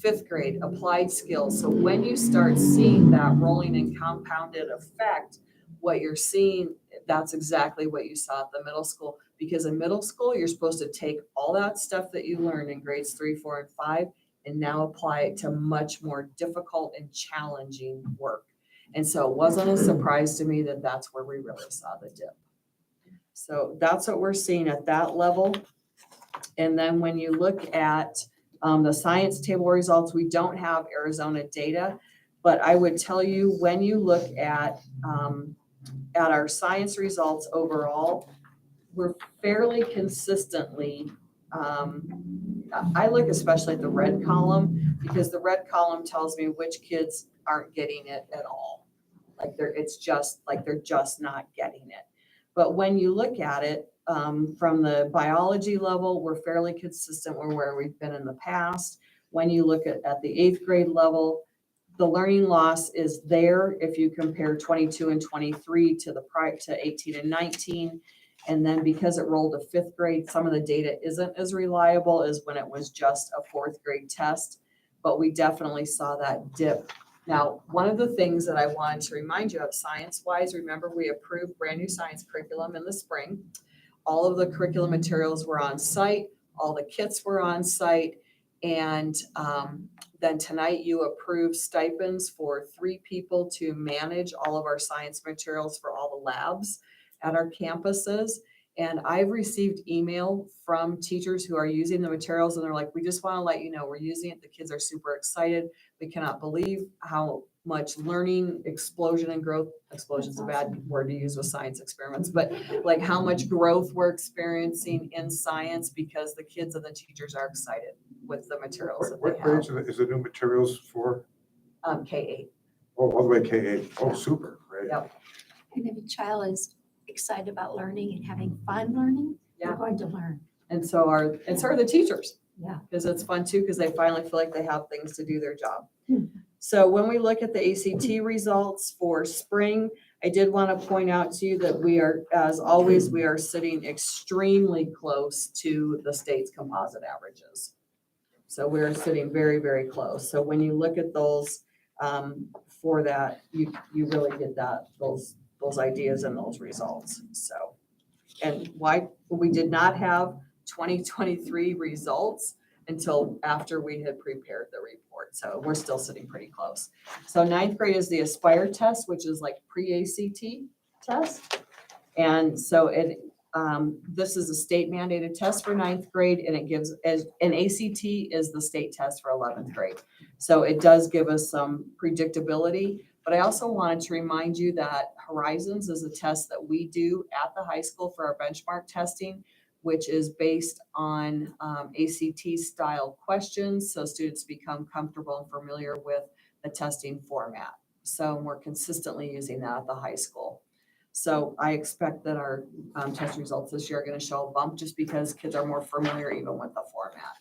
5th grade, applied skills. So when you start seeing that rolling and compounded effect, what you're seeing, that's exactly what you saw at the middle school. Because in middle school, you're supposed to take all that stuff that you learned in grades 3, 4, and 5, and now apply it to much more difficult and challenging work. And so it wasn't a surprise to me that that's where we really saw the dip. So that's what we're seeing at that level. And then when you look at the science table results, we don't have Arizona data, but I would tell you, when you look at our science results overall, we're fairly consistently, I look especially at the red column, because the red column tells me which kids aren't getting it at all. Like they're just not getting it. But when you look at it from the biology level, we're fairly consistent with where we've been in the past. When you look at the 8th grade level, the learning loss is there if you compare 22 and 23 to 18 and 19. And then because it rolled to 5th grade, some of the data isn't as reliable as when it was just a 4th grade test, but we definitely saw that dip. Now, one of the things that I wanted to remind you of science-wise, remember we approved brand new science curriculum in the spring. All of the curriculum materials were on site, all the kits were on site, and then tonight you approved stipends for 3 people to manage all of our science materials for all the labs at our campuses. And I've received email from teachers who are using the materials, and they're like, we just want to let you know we're using it. The kids are super excited. We cannot believe how much learning explosion and growth, explosion's a bad word to use with science experiments, but like how much growth we're experiencing in science, because the kids and the teachers are excited with the materials that What they have. grades is the new materials for? K8. Oh, all the way K8. Oh, super, great. Yep. And if a child is excited about learning and having fun learning, they're Yeah. going to learn. And so are the teachers. Yeah. Because it's fun too, because they finally feel like they have things to do their job. Hmm. So when we look at the ACT results for spring, I did want to point out to you that we are, as always, we are sitting extremely close to the state's composite averages. So we're sitting very, very close. So when you look at those for that, you really get those ideas and those results. So, and why we did not have 2023 results until after we had prepared the report. So we're still sitting pretty close. So 9th grade is the Aspire test, which is like pre-ACT test. And so this is a state mandated test for 9th grade, and it gives, an ACT is the state test for 11th grade. So it does give us some predictability. But I also wanted to remind you that Horizons is a test that we do at the high school for our benchmark testing, which is based on ACT style questions. So students become comfortable and familiar with the testing format. So we're consistently using that at the high school. So I expect that our test results this year are going to show a bump, just because kids are more familiar even with the format.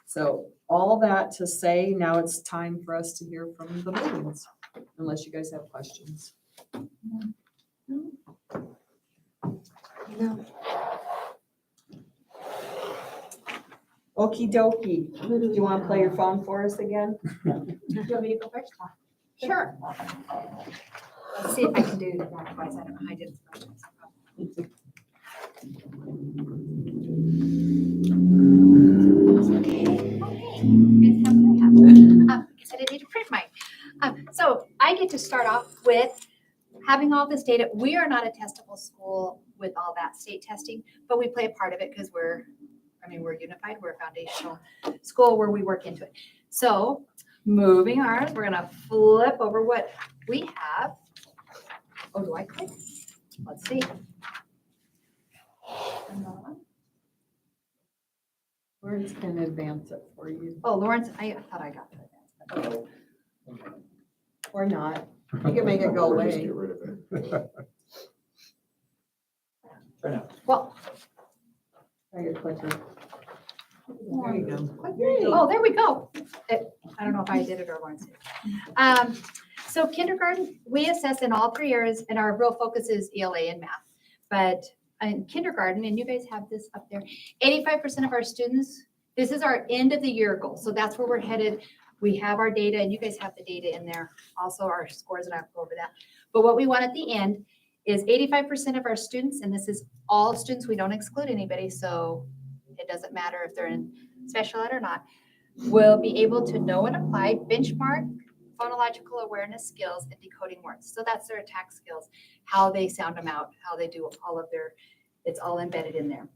So all that to say, now it's time for us to hear from the buildings, unless you guys have questions. No. Okie dokie. Do you want to play your phone for us again? Do you want me to go first? Sure. Let's see if I can do that. Otherwise, I don't know how I did this first time. Okay. It's how I have. Because I didn't need to print mine. So I get to start off with having all this data. We are not a testable school with all that state testing, but we play a part of it because we're unified. We're a foundational school where we work into it. So moving ours, we're gonna flip over what we have. Oh, do I click? Let's see. Lawrence can advance it for you. Oh, Lawrence, I thought I got it. Or not. You can make it go Or just away. get rid of it. Well, Try your clicker. There you go. oh, there we go. I don't know if I did it or Lawrence did. So kindergarten, we assess in all 3 areas, and our real focus is ELA and math. But in kindergarten, and you guys have this up there, 85% of our students, this is our end of the year goal. So that's where we're headed. We have our data, and you guys have the data in there, also our scores, and I'll go over that. But what we want at the end is 85% of our students, and this is all students, we don't exclude anybody, so it doesn't matter if they're in special ed or not, will be able to know and apply benchmark phonological awareness skills and decoding words. So that's their attack skills, how they sound them out, how they do all of their, it's all embedded in there.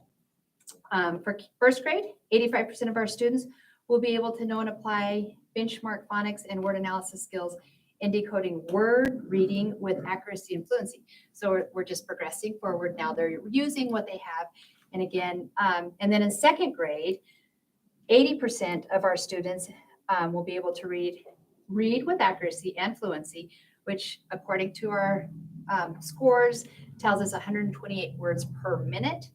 For first grade, 85% of our students will be able to know and apply benchmark phonics and word analysis skills in decoding word reading with accuracy and fluency. So we're just progressing forward now. They're using what they have. And again, and then in second grade, 80% of our students will be able to read with accuracy and fluency, which according to our scores tells us 128 words per minute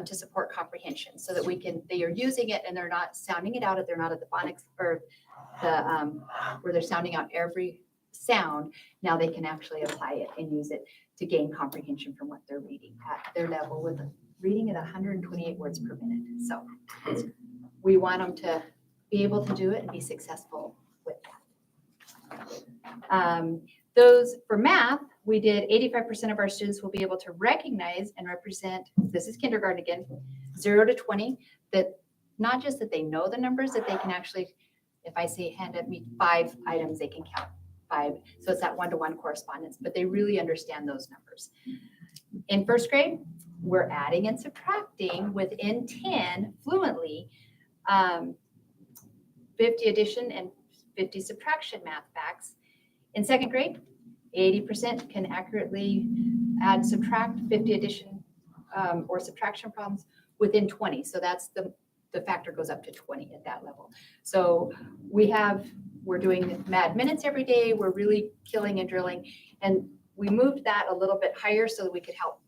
to support comprehension, so that they are using it and they're not sounding it out. If they're not at the phonics or the where they're sounding out every sound, now they can actually apply it and use it to gain comprehension from what they're reading at their level with reading at 128 words per minute. So we want them to be able to do it and be successful with that. Those for math, we did 85% of our students will be able to recognize and represent, this is kindergarten again, 0 to 20, that not just that they know the numbers, that they can actually, if I say hand at me 5 items, they can count 5. So it's that 1-to-1 correspondence, but they really understand those numbers. In first grade, we're adding and subtracting within 10 fluently, 50 addition and 50 subtraction math facts. In second grade, 80% can accurately add, subtract 50 addition or subtraction problems within 20. So that's the factor goes up to 20 at that level. So we're doing mad minutes every day. We're really killing and drilling. And we moved that a little bit higher so that we could help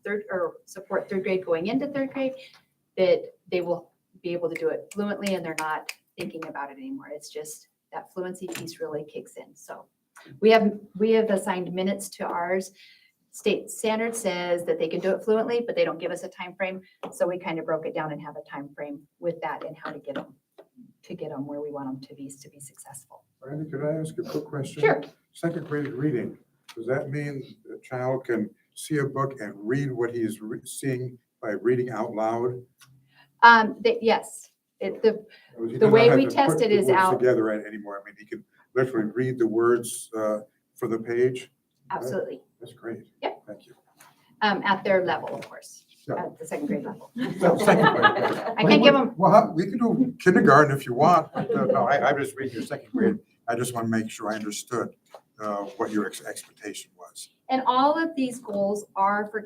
support third grade going into third grade, that they will be able to do it fluently and they're not thinking about it anymore. It's just that fluency piece really kicks in. So we have assigned minutes to ours. State standard says that they can do it fluently, but they don't give us a time frame. So we kind of broke it down and have a time frame with that and how to get them where we want them to be successful. Randy, could I ask a quick question? Sure. Second grade reading, does that mean a child can see a book and read what he's seeing by reading out loud? Yes. He The doesn't way have we to test put it the is words out. Together anymore. I mean, he can literally read the words for the page. Absolutely. That's great. Yep. Thank you. At their level, of course, Yeah. at the second grade level. No, second grade. I can't give them, Well, we can do kindergarten if you want. But, no, I just read your second grade. I just want to make sure I understood what your expectation was. and all of these goals are for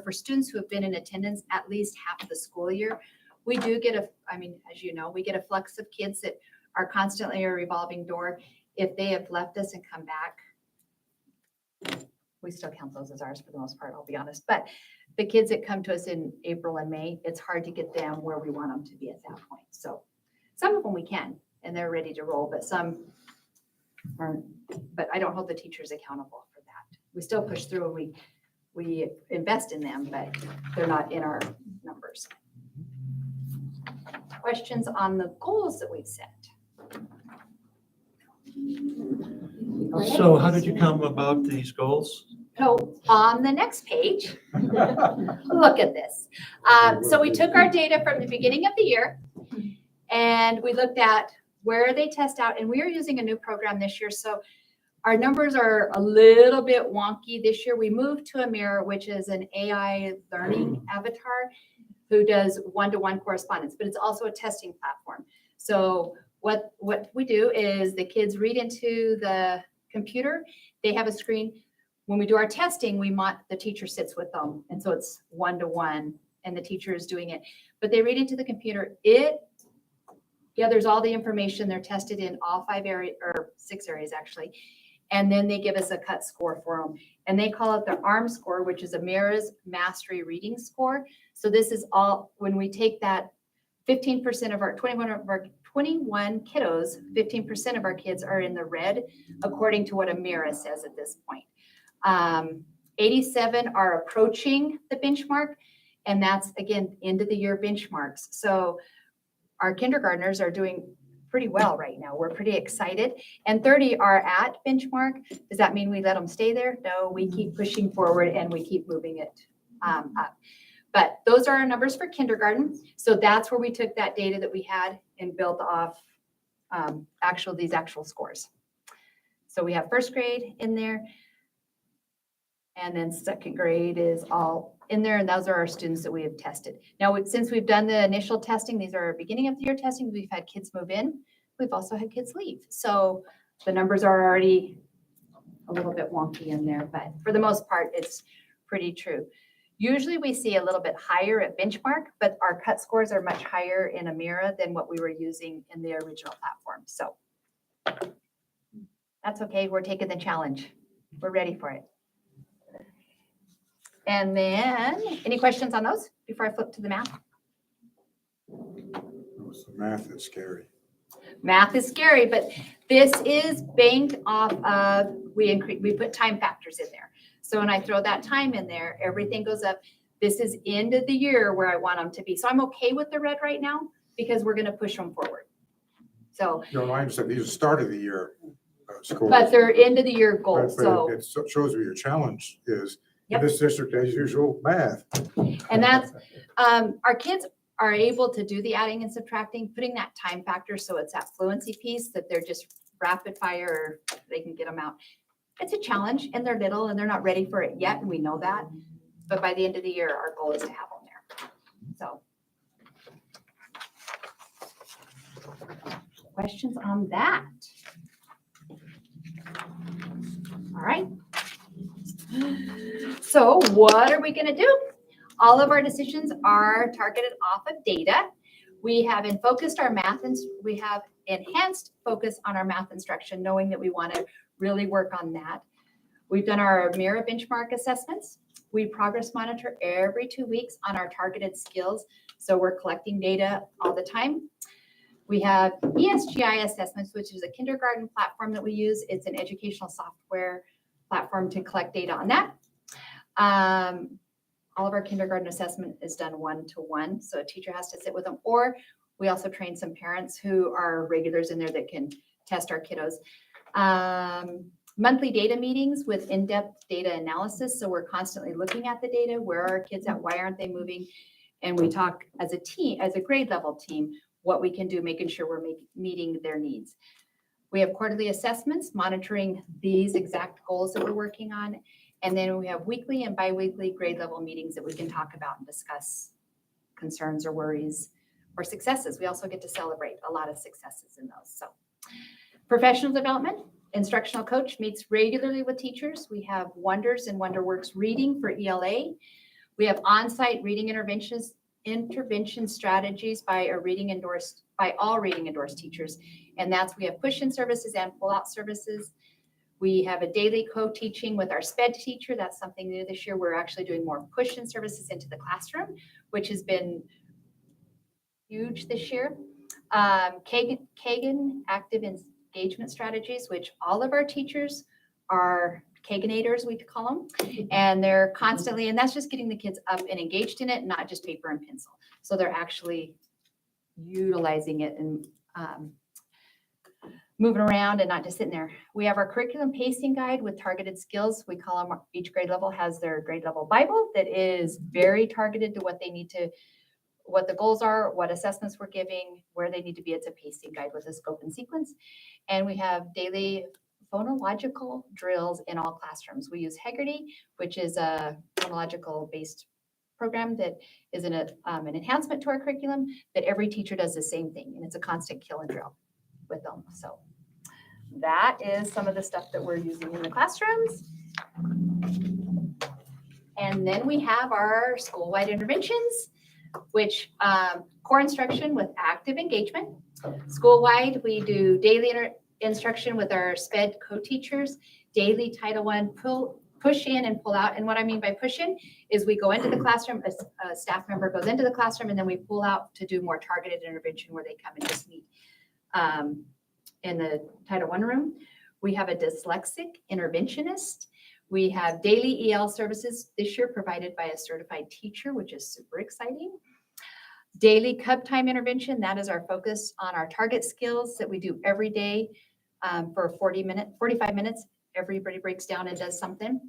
for students who have been in attendance at least half of the school year. We do get as you know, we get a flux of kids that are constantly a revolving door. If they have left us and come back, we still count those as ours for the most part, I'll be honest. But the kids that come to us in April and May, it's hard to get them where we want them to be at that point. So some of them we can, and they're ready to roll, but some aren't. But I don't hold the teachers accountable for that. We still push through and we invest in them, but they're not in our numbers. Questions on the goals that we've set? So how did you come about these goals? So on the next page, look at this. So we took our data from the beginning of the year and we looked at where they test out, and we are using a new program this year. So Our numbers are a little bit wonky this year. We moved to Amira, which is an AI learning avatar who does one-to-one correspondence, but it's also a testing platform. So what we do is the kids read into the computer. They have a screen. When we do our testing, the teacher sits with them. And so it's one-to-one and the teacher is doing it. But they read into the computer. It gathers all the information. They're tested in all 5 areas, or 6 areas actually. And then they give us a cut score for them. And they call it the ARM score, which is Amira's Mastery Reading Score. So this is all, when we take that 15% of our 21 kiddos, 15% of our kids are in the red, according to what Amira says at this point. 87 are approaching the benchmark, and that's, again, end of the year benchmarks. So our kindergartners are doing pretty well right now. We're pretty excited. And 30 are at benchmark. Does that mean we let them stay there? No, we keep pushing forward and we keep moving it up. But those are our numbers for kindergarten. So that's where we took that data that we had and built off these actual scores. So we have first grade in there. And then second grade is all in there. And those are our students that we have tested. Now, since we've done the initial testing, these are our beginning of the year testing, we've had kids move in. We've also had kids leave. So the numbers are already a little bit wonky in there, but for the most part, it's pretty true. Usually we see a little bit higher at benchmark, but our cut scores are much higher in Amira than what we were using in the original platform. So that's okay. We're taking the challenge. We're ready for it. And then, any questions on those before I flip to the math? The math is scary. Math is scary, but this is banked off of, we put time factors in there. So when I throw that time in there, everything goes up. This is end of the year where I want them to be. So I'm okay with the red right now because we're going to push them forward. So, No, I understand. These are start of the year scores. but they're end of the year goals. But So, it shows you your challenge is in Yep. this district, as usual, math. and that's, our kids are able to do the adding and subtracting, putting that time factor. So it's that fluency piece that they're just rapid fire, or they can get them out. It's a challenge and they're little and they're not ready for it yet. And we know that, but by the end of the year, our goal is to have them there. So. Questions on that? All right. So what are we going to do? All of our decisions are targeted off of data. We have focused our math, and we have enhanced focus on our math instruction, knowing that we want to really work on that. We've done our Amira benchmark assessments. We progress monitor every 2 weeks on our targeted skills. So we're collecting data all the time. We have ESGI assessments, which is a kindergarten platform that we use. It's an educational software platform to collect data on that. All of our kindergarten assessment is done 1-to-1. So a teacher has to sit with them, or we also train some parents who are regulars in there that can test our kiddos. Monthly data meetings with in-depth data analysis. So we're constantly looking at the data. Where are our kids at? Why aren't they moving? And we talk as a team, as a grade level team, what we can do, making sure we're meeting their needs. We have quarterly assessments, monitoring these exact goals that we're working on. And then we have weekly and bi-weekly grade level meetings that we can talk about and discuss concerns or worries or successes. We also get to celebrate a lot of successes in those. So professional development, instructional coach meets regularly with teachers. We have Wonders and WonderWorks reading for ELA. We have on-site reading intervention strategies by all reading endorsed teachers. And we have push-in services and pull-out services. We have a daily co-teaching with our SPED teacher. That's something new this year. We're actually doing more push-in services into the classroom, which has been huge this year. Kagan active engagement strategies, which all of our teachers are Kaganators, we call them. And they're constantly, and that's just getting the kids up and engaged in it, not just paper and pencil. So they're actually utilizing it and moving around and not just sitting there. We have our curriculum pacing guide with targeted skills. We call them, each grade level has their grade level Bible that is very targeted to what they need to, what the goals are, what assessments we're giving, where they need to be. It's a pacing guide with a scope and sequence. And we have daily phonological drills in all classrooms. We use Heggerty, which is a phonological based program that is an enhancement to our curriculum, that every teacher does the same thing, and it's a constant kill and drill with them. So that is some of the stuff that we're using in the classrooms. And then we have our school-wide interventions, which core instruction with active engagement. School-wide, we do daily instruction with our SPED co-teachers, daily Title I push in and pull out. And what I mean by push in is we go into the classroom, a staff member goes into the classroom, and then we pull out to do more targeted intervention where they come and just meet in the Title I room. We have a dyslexic interventionist. We have daily EL services this year provided by a certified teacher, which is super exciting. Daily cub time intervention, that is our focus on our target skills that we do every day for 45 minutes. Everybody breaks down and does something.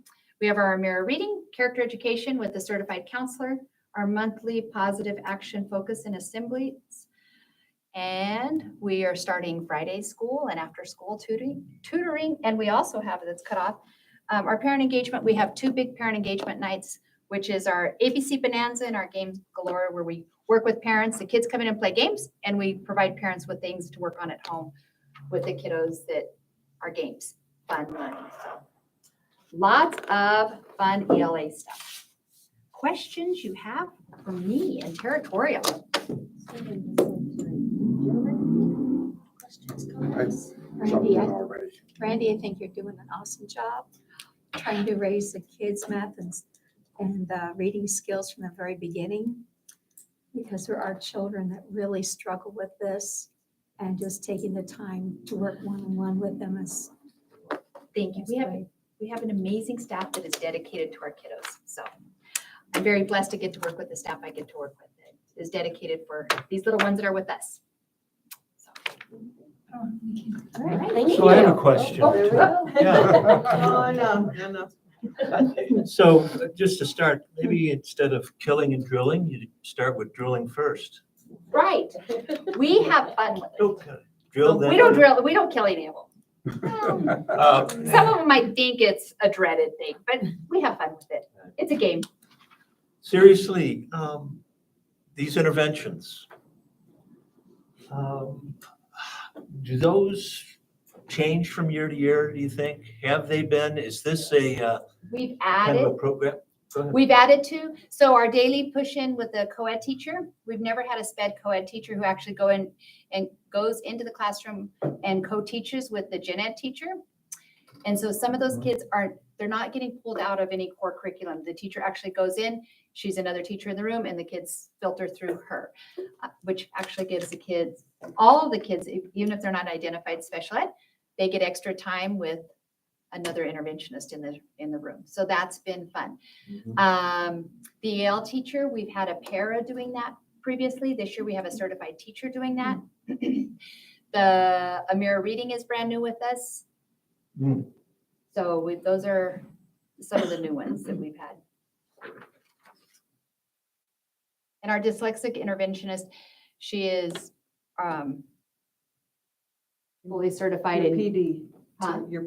We have our mirror reading, character education with the certified counselor, our monthly positive action focus and assemblies. And we are starting Friday school and after school tutoring. And we also have, that's cut off, our parent engagement. We have 2 big parent engagement nights, which is our ABC Bonanza and our Games Galore, where we work with parents. The kids come in and play games, and we provide parents with things to work on at home with the kiddos that are games, fun learning. So lots of fun ELA stuff. Questions you have for me and Territorial? Questions, comments? Jumped Randy, in I already. Randy, I think you're doing an awesome job trying to raise the kids' math and reading skills from the very beginning, because there are children that really struggle with this, and just taking the time to work one-on-one with them is. Thank you. We have an amazing staff that is dedicated to our kiddos. So I'm very blessed to get to work with the staff I get to work with that is dedicated for these little ones that are with us. So. All right, thank you. So I have a question. Oh, there we go. Yeah. no. So just to start, maybe instead of killing and drilling, you start with drilling first. Right. We have fun with it. Okay. Drill then. We don't drill, we don't kill any of them. Uh, Some of them might think it's a dreaded thing, but we have fun with it. It's a game. Seriously, these interventions, do those change from year to year, do you think? Have they been? Is this a We've kind of a added, program? Go ahead. we've added to, so our daily push-in with the co-ed teacher, we've never had a SPED co-ed teacher who actually go in and goes into the classroom and co-teaches with the gen ed teacher. And so some of those kids they're not getting pulled out of any core curriculum. The teacher actually goes in, she's another teacher in the room, and the kids filter through her, which actually gives the kids, all of the kids, even if they're not identified special ed, they get extra time with another interventionist in the room. So that's been fun. The EL teacher, we've had a para doing that previously. This year we have a certified teacher doing that. The Amira Reading is brand new with us. Mm. So those are some of the new ones that we've had. And our dyslexic interventionist, she is fully certified in PD. Huh? Your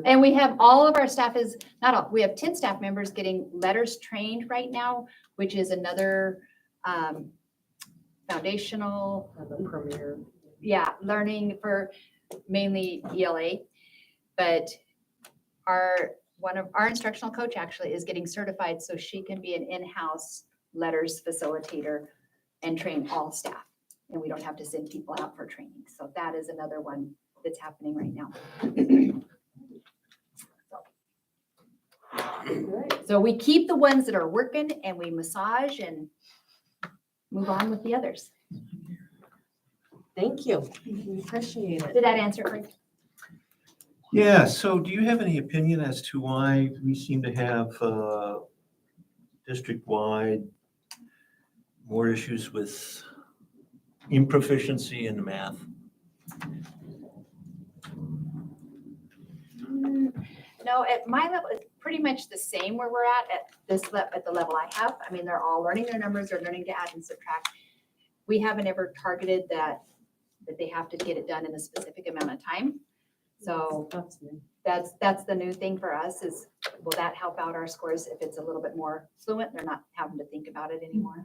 And we have all of our staff is, not all, we have 10 staff members getting letters trained right now, which is another foundational, premier. learning for mainly ELA. But one of our instructional coach actually is getting certified so she can be an in-house letters facilitator and train all staff. And we don't have to send people out for training. So that is another one that's happening right now. So we keep the ones that are working and we massage and move on with the others. Thank you. We appreciate it. Did that answer it, Greg? Yeah, so do you have any opinion as to why we seem to have district-wide more issues with improficiency in math? No, at my level, it's pretty much the same where we're at the level I have. I mean, they're all learning their numbers, they're learning to add and subtract. We haven't ever targeted that they have to get it done in a specific amount of time. So that's the new thing for us is, will that help out our scores if it's a little bit more fluent? They're not having to think about it anymore.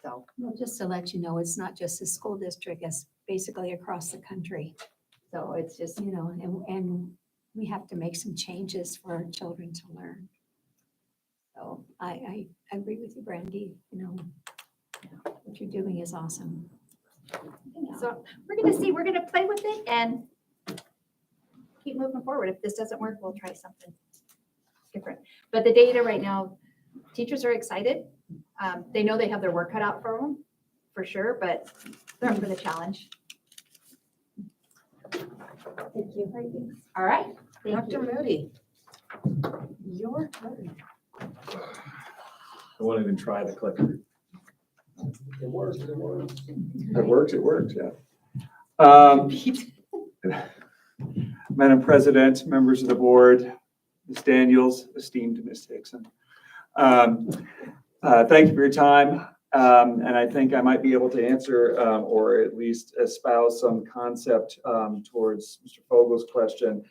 So, Well, just to let you know, it's not just the school district, it's basically across the country, so it's just, you know, and we have to make some changes for our children to learn. So I agree with you, Brandy, you know, what you're doing is awesome. so we're gonna play with it and keep moving forward. If this doesn't work, we'll try something different. But the data right now, teachers are excited. They know they have their work cut out for them, for sure, but they're up for the challenge. Thank you. All right. Thank Dr. you. Moody. Your turn. I won't even try the clicker. It works. It works, yeah. Madam President, members of the board, Ms. Daniels, esteemed Ms. Hickson. Thank you for your time. And I think I might be able to answer or at least espouse some concept towards Mr. Fogel's question.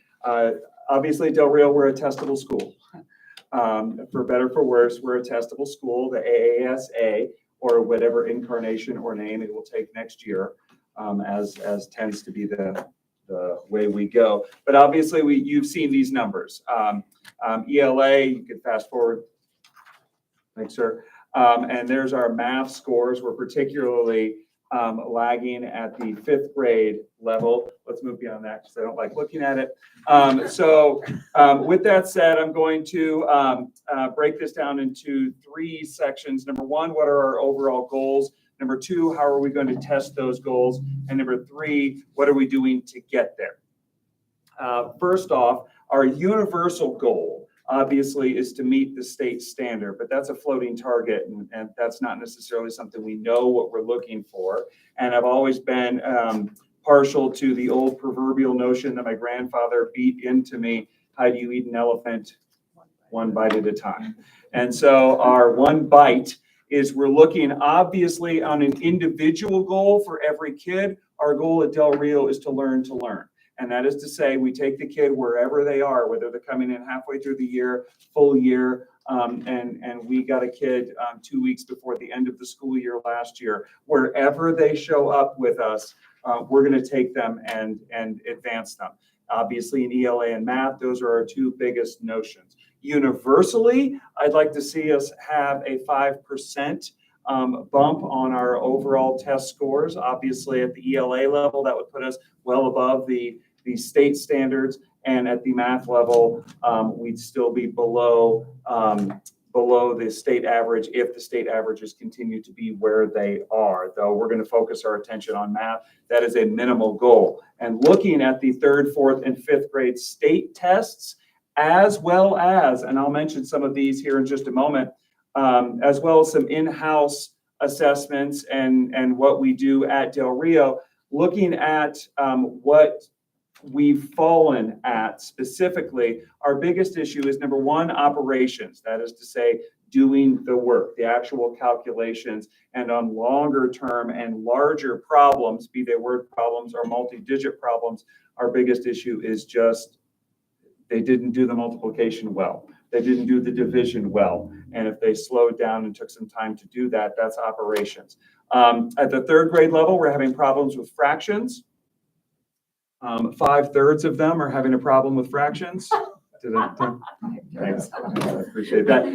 Obviously, Del Rio, we're a testable school. For better, for worse, we're a testable school. The AASA, or whatever incarnation or name it will take next year, as tends to be the way we go. But obviously, you've seen these numbers. ELA, you can fast forward. Thanks, sir. And there's our math scores. We're particularly lagging at the 5th grade level. Let's move beyond that because I don't like looking at it. So with that said, I'm going to break this down into 3 sections. Number 1, what are our overall goals? Number 2, how are we going to test those goals? And number 3, what are we doing to get there? First off, our universal goal obviously is to meet the state standard, but that's a floating target, and that's not necessarily something we know what we're looking for. And I've always been partial to the old proverbial notion that my grandfather beat into me: how do you eat an elephant? One bite at a time. And so our one bite is we're looking obviously on an individual goal for every kid. Our goal at Del Rio is to learn to learn. And that is to say, we take the kid wherever they are, whether they're coming in halfway through the year, full year, and we got a kid 2 weeks before the end of the school year last year. Wherever they show up with us, we're going to take them and advance them. Obviously, in ELA and math, those are our 2 biggest notions. Universally, I'd like to see us have a 5% bump on our overall test scores. Obviously, at the ELA level, that would put us well above the state standards, and at the math level, we'd still be below the state average if the state averages continue to be where they are. Though we're going to focus our attention on math. That is a minimal goal. And looking at the 3rd, 4th, and 5th grade state tests, as well as, and I'll mention some of these here in just a moment, as well as some in-house assessments and what we do at Del Rio, looking at what we've fallen at specifically. Our biggest issue is, number 1, operations. That is to say, doing the work, the actual calculations, and on longer term and larger problems, be they word problems or multi-digit problems, our biggest issue is just they didn't do the multiplication well. They didn't do the division well. And if they slowed down and took some time to do that, that's operations. At the 3rd grade level, we're having problems with fractions. 5/3 of them are having a problem with fractions. Thanks. I appreciate that.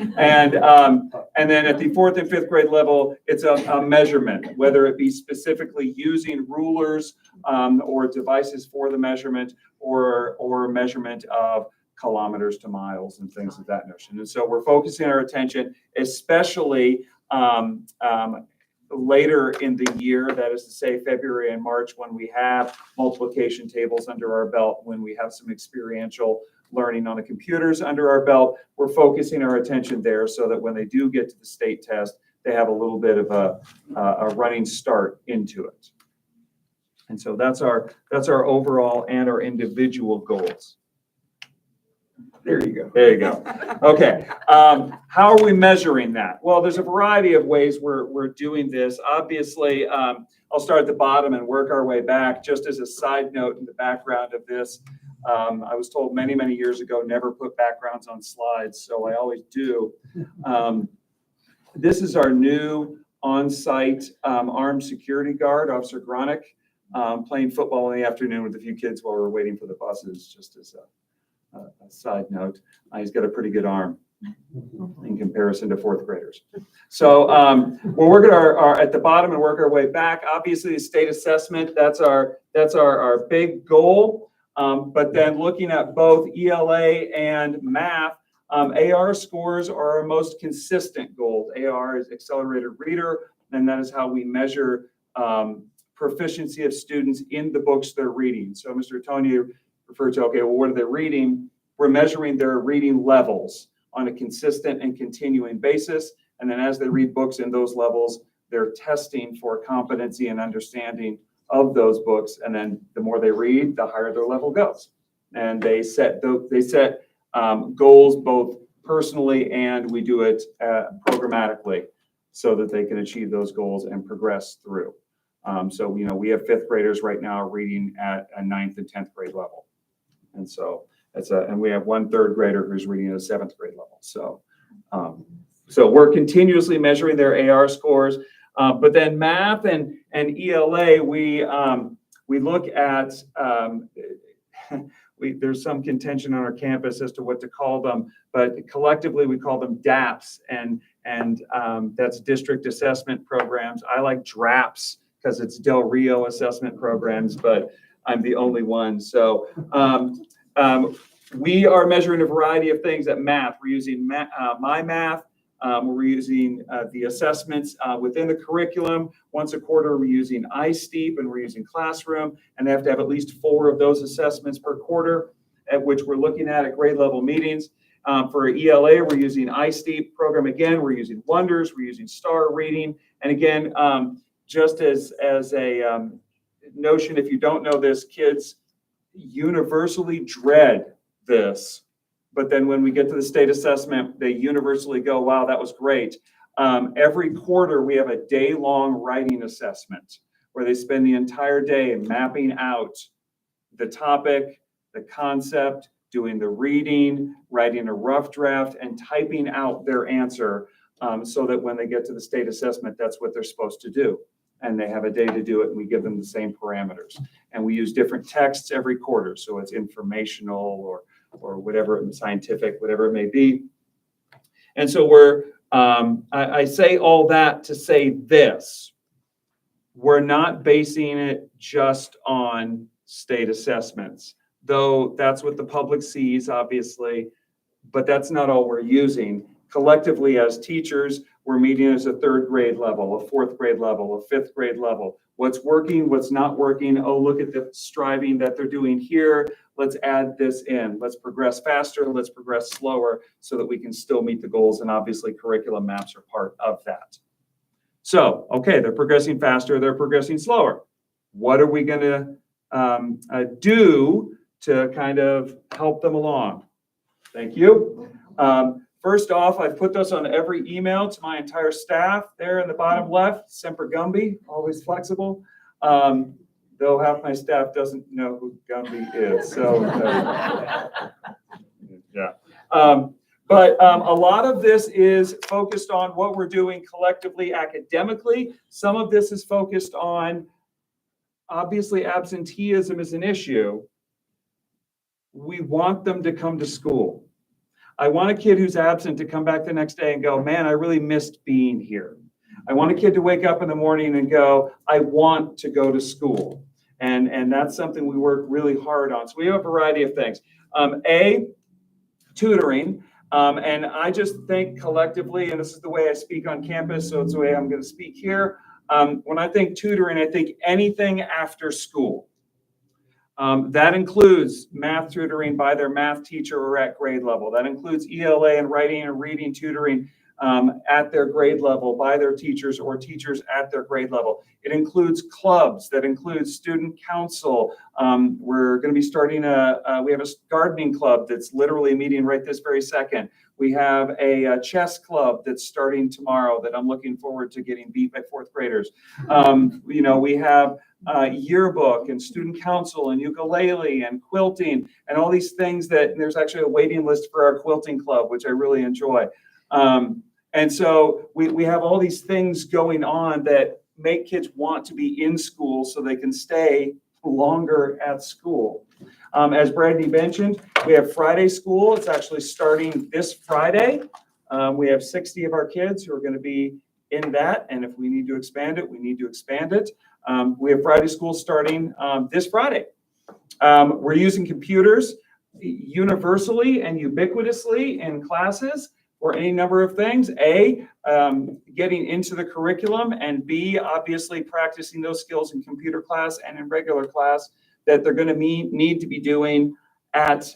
And then at the 4th and 5th grade level, it's a measurement, whether it be specifically using rulers or devices for the measurement, or measurement of kilometers to miles and things of that notion. And so we're focusing our attention, especially later in the year, that is to say February and March, when we have multiplication tables under our belt, when we have some experiential learning on the computers under our belt. We're focusing our attention there so that when they do get to the state test, they have a little bit of a running start into it. And so that's our overall and our individual goals. There you go. There you go. Okay. How are we measuring that? Well, there's a variety of ways we're doing this. Obviously, I'll start at the bottom and work our way back. Just as a side note in the background of this, I was told many, many years ago, never put backgrounds on slides, so I always do. This is our new on-site armed security guard, Officer Gronick, playing football in the afternoon with a few kids while we're waiting for the buses, just as a side note. He's got a pretty good arm in comparison to fourth graders. So we'll work at our at the bottom and work our way back. Obviously, the state assessment, that's our big goal. But then looking at both ELA and math, AR scores are our most consistent goals. AR is accelerated reader, and that is how we measure proficiency of students in the books they're reading. So Mr. Tony referred to, okay, well, what are they reading? We're measuring their reading levels on a consistent and continuing basis. And then as they read books in those levels, they're testing for competency and understanding of those books. And then the more they read, the higher their level goes. And they set goals both personally and we do it programmatically so that they can achieve those goals and progress through. So, we have fifth graders right now reading at a 9th and 10th grade level. And so and we have one third grader who's reading at a 7th grade level. So, so we're continuously measuring their AR scores, but then math and ELA, we look at, there's some contention on our campus as to what to call them, but collectively we call them DAPS, and that's district assessment programs. I like DRAPS because it's Del Rio assessment programs, but I'm the only one. So we are measuring a variety of things at math. We're using My Math. We're using the assessments within the curriculum. Once a quarter, we're using iSteep and we're using Classroom, and they have to have at least 4 of those assessments per quarter, at which we're looking at grade level meetings. For ELA, we're using iSteep program again. We're using Wonders. We're using Star Reading, and again, just as a notion, if you don't know this, kids universally dread this. But then when we get to the state assessment, they universally go, wow, that was great. Every quarter, we have a day-long writing assessment where they spend the entire day mapping out the topic, the concept, doing the reading, writing a rough draft, and typing out their answer so that when they get to the state assessment, that's what they're supposed to do. And they have a day to do it, and we give them the same parameters. And we use different texts every quarter, so it's informational or whatever, scientific, whatever it may be. And so I say all that to say this: we're not basing it just on state assessments, though that's what the public sees, obviously, but that's not all we're using. Collectively, as teachers, we're meeting as a 3rd grade level, a 4th grade level, a 5th grade level. What's working, what's not working? Oh, look at the striving that they're doing here. Let's add this in. Let's progress faster. Let's progress slower so that we can still meet the goals. And obviously, curriculum maps are part of that. So, okay, they're progressing faster. They're progressing slower. What are we going to do to kind of help them along? Thank you. First off, I've put this on every email to my entire staff there in the bottom left. Semper Gumby, always flexible. Though half my staff doesn't know who Gumby is. So, yeah. But a lot of this is focused on what we're doing collectively academically. Some of this is focused on, obviously, absenteeism is an issue. We want them to come to school. I want a kid who's absent to come back the next day and go, man, I really missed being here. I want a kid to wake up in the morning and go, I want to go to school. And that's something we work really hard on. So we have a variety of things. Tutoring. And I just think collectively, and this is the way I speak on campus, so it's the way I'm going to speak here. When I think tutoring, I think anything after school. That includes math tutoring by their math teacher or at grade level. That includes ELA and writing and reading tutoring at their grade level by their teachers or teachers at their grade level. It includes clubs, that includes student council. We're going to be starting we have a gardening club that's literally meeting right this very second. We have a chess club that's starting tomorrow that I'm looking forward to getting beat by fourth graders. We have yearbook and student council and ukulele and quilting and all these things and there's actually a waiting list for our quilting club, which I really enjoy. And so we have all these things going on that make kids want to be in school so they can stay longer at school. As Brady mentioned, we have Friday school. It's actually starting this Friday. We have 60 of our kids who are going to be in that. And if we need to expand it, we need to expand it. We have Friday school starting this Friday. We're using computers universally and ubiquitously in classes for any number of things. A, getting into the curriculum, and B, obviously practicing those skills in computer class and in regular class that they're going to need to be doing at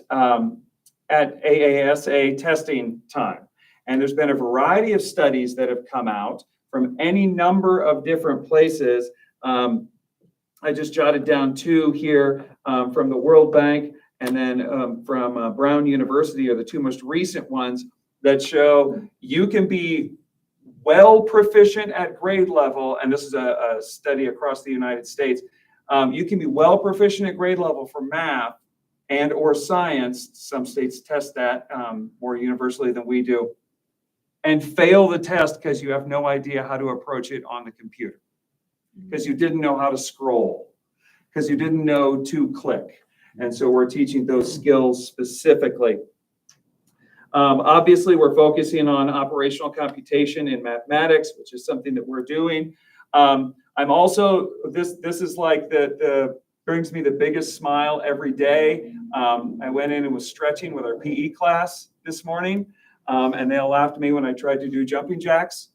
AASA testing time. And there's been a variety of studies that have come out from any number of different places. I just jotted down two here from the World Bank and then from Brown University are the two most recent ones that show you can be well proficient at grade level, and this is a study across the United States. You can be well proficient at grade level for math and or science. Some states test that more universally than we do, and fail the test because you have no idea how to approach it on the computer, because you didn't know how to scroll, because you didn't know to click. And so we're teaching those skills specifically. Obviously, we're focusing on operational computation in mathematics, which is something that we're doing. I'm also, this is like brings me the biggest smile every day. I went in and was stretching with our PE class this morning, and they all laughed at me when I tried to do jumping jacks.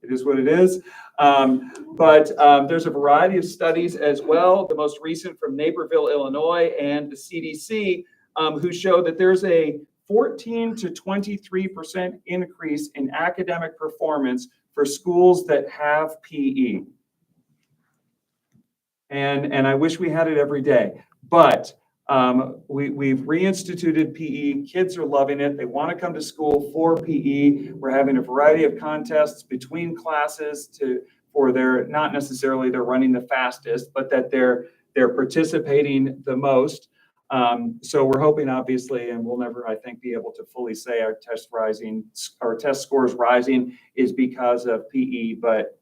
It is what it is. But there's a variety of studies as well. The most recent from Naperville, Illinois, and the CDC, who show that there's a 14 to 23% increase in academic performance for schools that have PE. And I wish we had it every day, but we've reinstituted PE. Kids are loving it. They want to come to school for PE. We're having a variety of contests between classes for their, not necessarily they're running the fastest, but that they're participating the most. So we're hoping, obviously, and we'll never, I think, be able to fully say our test scores rising is because of PE, but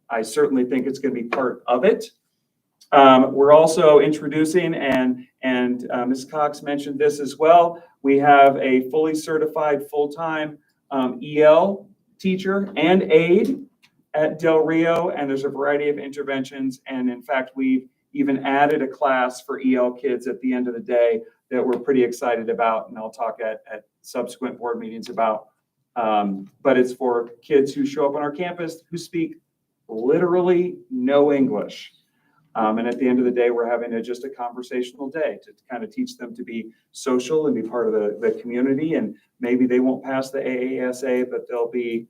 I certainly think it's going to be part of it. We're also introducing, and Ms. Cox mentioned this as well, we have a fully certified full-time EL teacher and aide at Del Rio, and there's a variety of interventions, and in fact, we've even added a class for EL kids at the end of the day that we're pretty excited about, and I'll talk at subsequent board meetings about. But it's for kids who show up on our campus who speak literally no English. And at the end of the day, we're having just a conversational day to kind of teach them to be social and be part of the community. And maybe they won't pass the AASA, but they'll be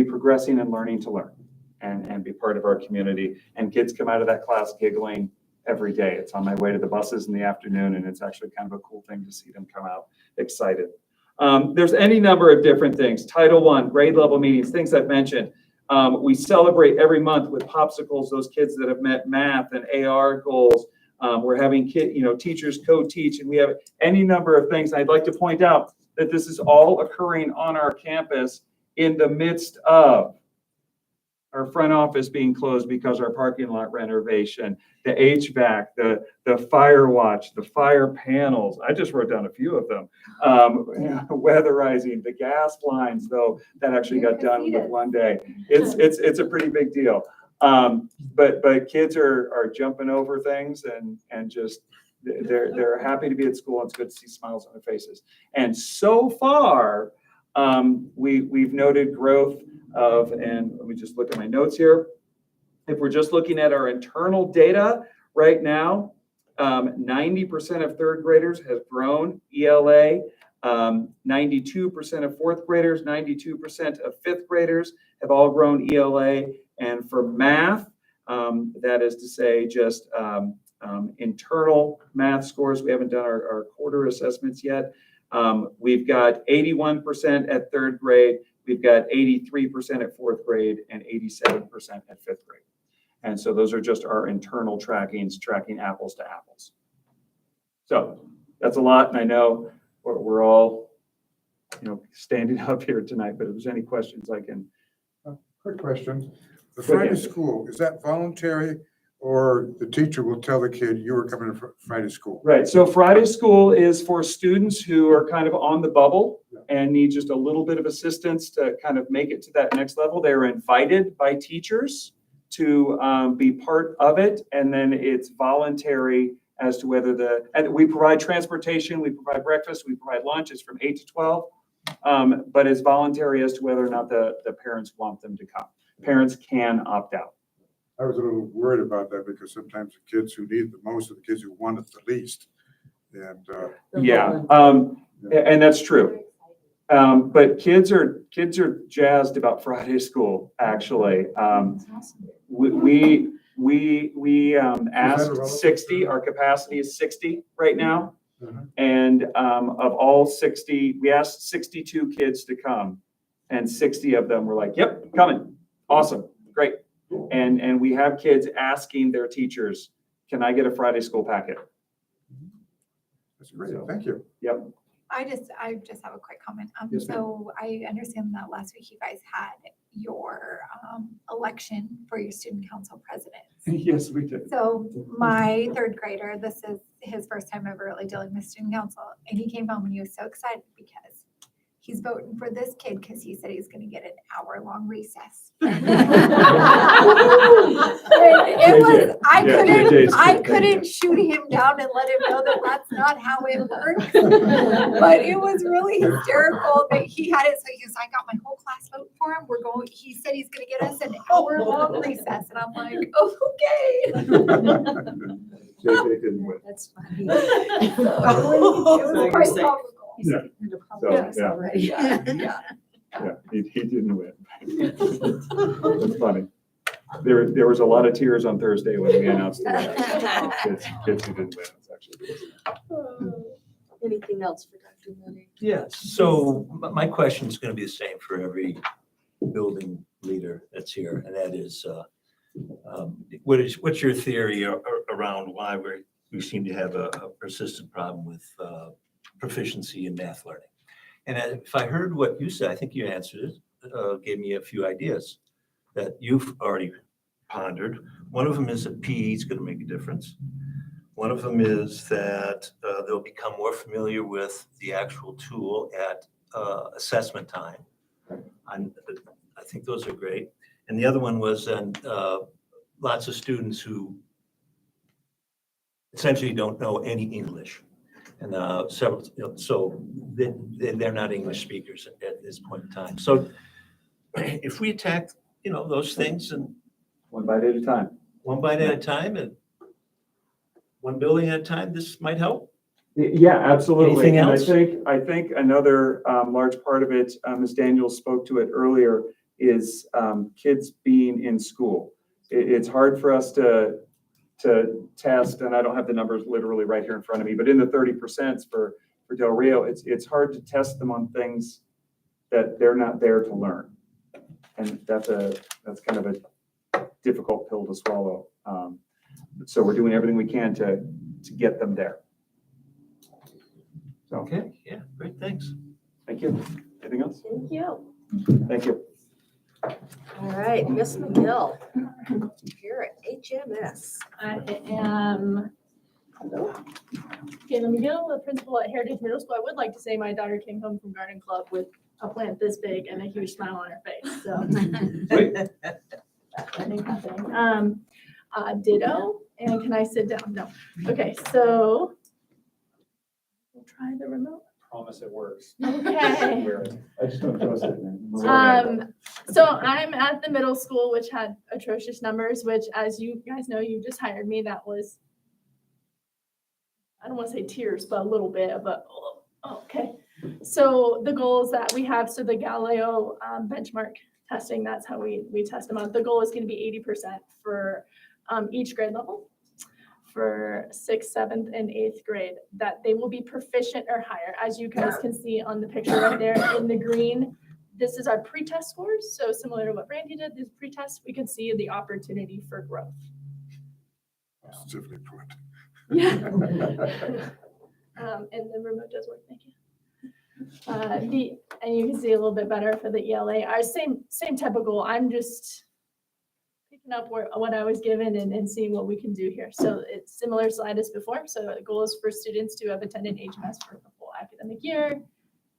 progressing and learning to learn and be part of our community. And kids come out of that class giggling every day. It's on my way to the buses in the afternoon, and it's actually kind of a cool thing to see them come out excited. There's any number of different things. Title I, grade level meetings, things I've mentioned. We celebrate every month with popsicles those kids that have met math and AR goals. We're having teachers co-teach, and we have any number of things. I'd like to point out that this is all occurring on our campus in the midst of our front office being closed because our parking lot renovation, the HVAC, the fire watch, the fire panels. I just wrote down a few of them. Weatherizing, the gas lines, though, that actually got done with one day. It's a pretty big deal. But kids are jumping over things and just they're happy to be at school, and it's good to see smiles on their faces. And so far, we've noted growth of, and let me just look at my notes here. If we're just looking at our internal data right now, 90% of third graders have grown ELA 92% of fourth graders, 92% of fifth graders have all grown ELA. And for math, that is to say just internal math scores. We haven't done our quarter assessments yet. We've got 81% at third grade. We've got 83% at fourth grade and 87% at fifth grade. And so those are just our internal trackings, tracking apples to apples. So that's a lot. And I know we're all, standing up here tonight, but if there's any questions, I can. Quick question. The Go ahead. Friday school, is that voluntary or the teacher will tell the kid you are coming to Friday school? Right. So Friday school is for students who are kind of on the bubble and need just a little bit of assistance to kind of make it to that next level. They're invited by teachers to be part of it. And then it's voluntary as to whether and we provide transportation, we provide breakfast, we provide lunch. It's from 8 to 12. But it's voluntary as to whether or not the parents want them to come. Parents can opt out. I was a little worried about that because sometimes the kids who need it the most are the kids who want it the least. And Yeah, and that's true. But kids are jazzed about Friday school, actually. We asked 60, our capacity is 60 right now. And of all 60, we asked 62 kids to come and 60 of them were like, yep, coming. Awesome, great. And we have kids asking their teachers, can I get a Friday school packet? that's great. Thank you. Yep. I just have a quick comment. Yes, ma'am. So I understand that last week you guys had your election for your student council president. Yes, we did. So my third grader, this is his first time ever really dealing with student council, and he came home and he was so excited because he's voting for this kid because he said he's going to get an hour-long recess. I couldn't shoot him down and let him know that that's not how it works. But it was really hysterical that he had it. So he goes, I got my whole class voting for him. He said he's going to get us an hour-long recess. And I'm like, okay. JJ didn't win. That's funny. It was quite comical. Yeah. Yes, yeah. already. Yeah. Yeah, he didn't win. That's funny. There was a lot of tears on Thursday when we announced the kids who didn't win. It's actually Anything else for Dr. Mooney? Yes, so my question is going to be the same for every building leader that's here, and that is, what's your theory around why we seem to have a persistent problem with proficiency in math learning? And if I heard what you said, I think you answered it, gave me a few ideas that you've already pondered. One of them is that PE is going to make a difference. One of them is that they'll become more familiar with the actual tool at assessment time. I think those are great. And the other one was lots of students who essentially don't know any English. And several, so they're not English speakers at this point in time. So if we attack, those things and one bite at a time. One bite at a time and one building at a time, this might help. Yeah, absolutely. Anything And else? I think another large part of it, Ms. Daniels spoke to it earlier, is kids being in school. It's hard for us to test, and I don't have the numbers literally right here in front of me, but in the 30% for Del Rio, it's hard to test them on things that they're not there to learn. And that's kind of a difficult pill to swallow. So we're doing everything we can to get them there. So, Okay, yeah, great, thanks. thank you. Anything else? Thank you. Thank you. All right, Miss McGill, here at HMS. I am Kayla McGill, the principal at Heritage Middle School. I would like to say my daughter came home from garden club with a plant this big and a huge smile on her face. So I think happening. Ditto. And can I sit down? No. Okay, so we'll try the remote. Promise it works. Okay. I just don't trust it, man. So I'm at the middle school, which had atrocious numbers, which, as you guys know, you just hired me. That was, I don't want to say tears, but a little bit of a, oh, okay. So the goals that we have, so the Galileo benchmark testing, that's how we test them out. The goal is going to be 80% for each grade level for 6th, 7th, and 8th grade, that they will be proficient or higher. As you guys can see on the picture right there in the green, this is our pre-test scores. So similar to what Brandy did, these pre-tests, we can see the opportunity for growth. Specifically put. Yeah. And the remote does work, thank you. And you can see a little bit better for the ELA. Our same type of goal. I'm just picking up what I was given and seeing what we can do here. So it's similar slide as before. So the goal is for students to have attended HMS for the full academic year,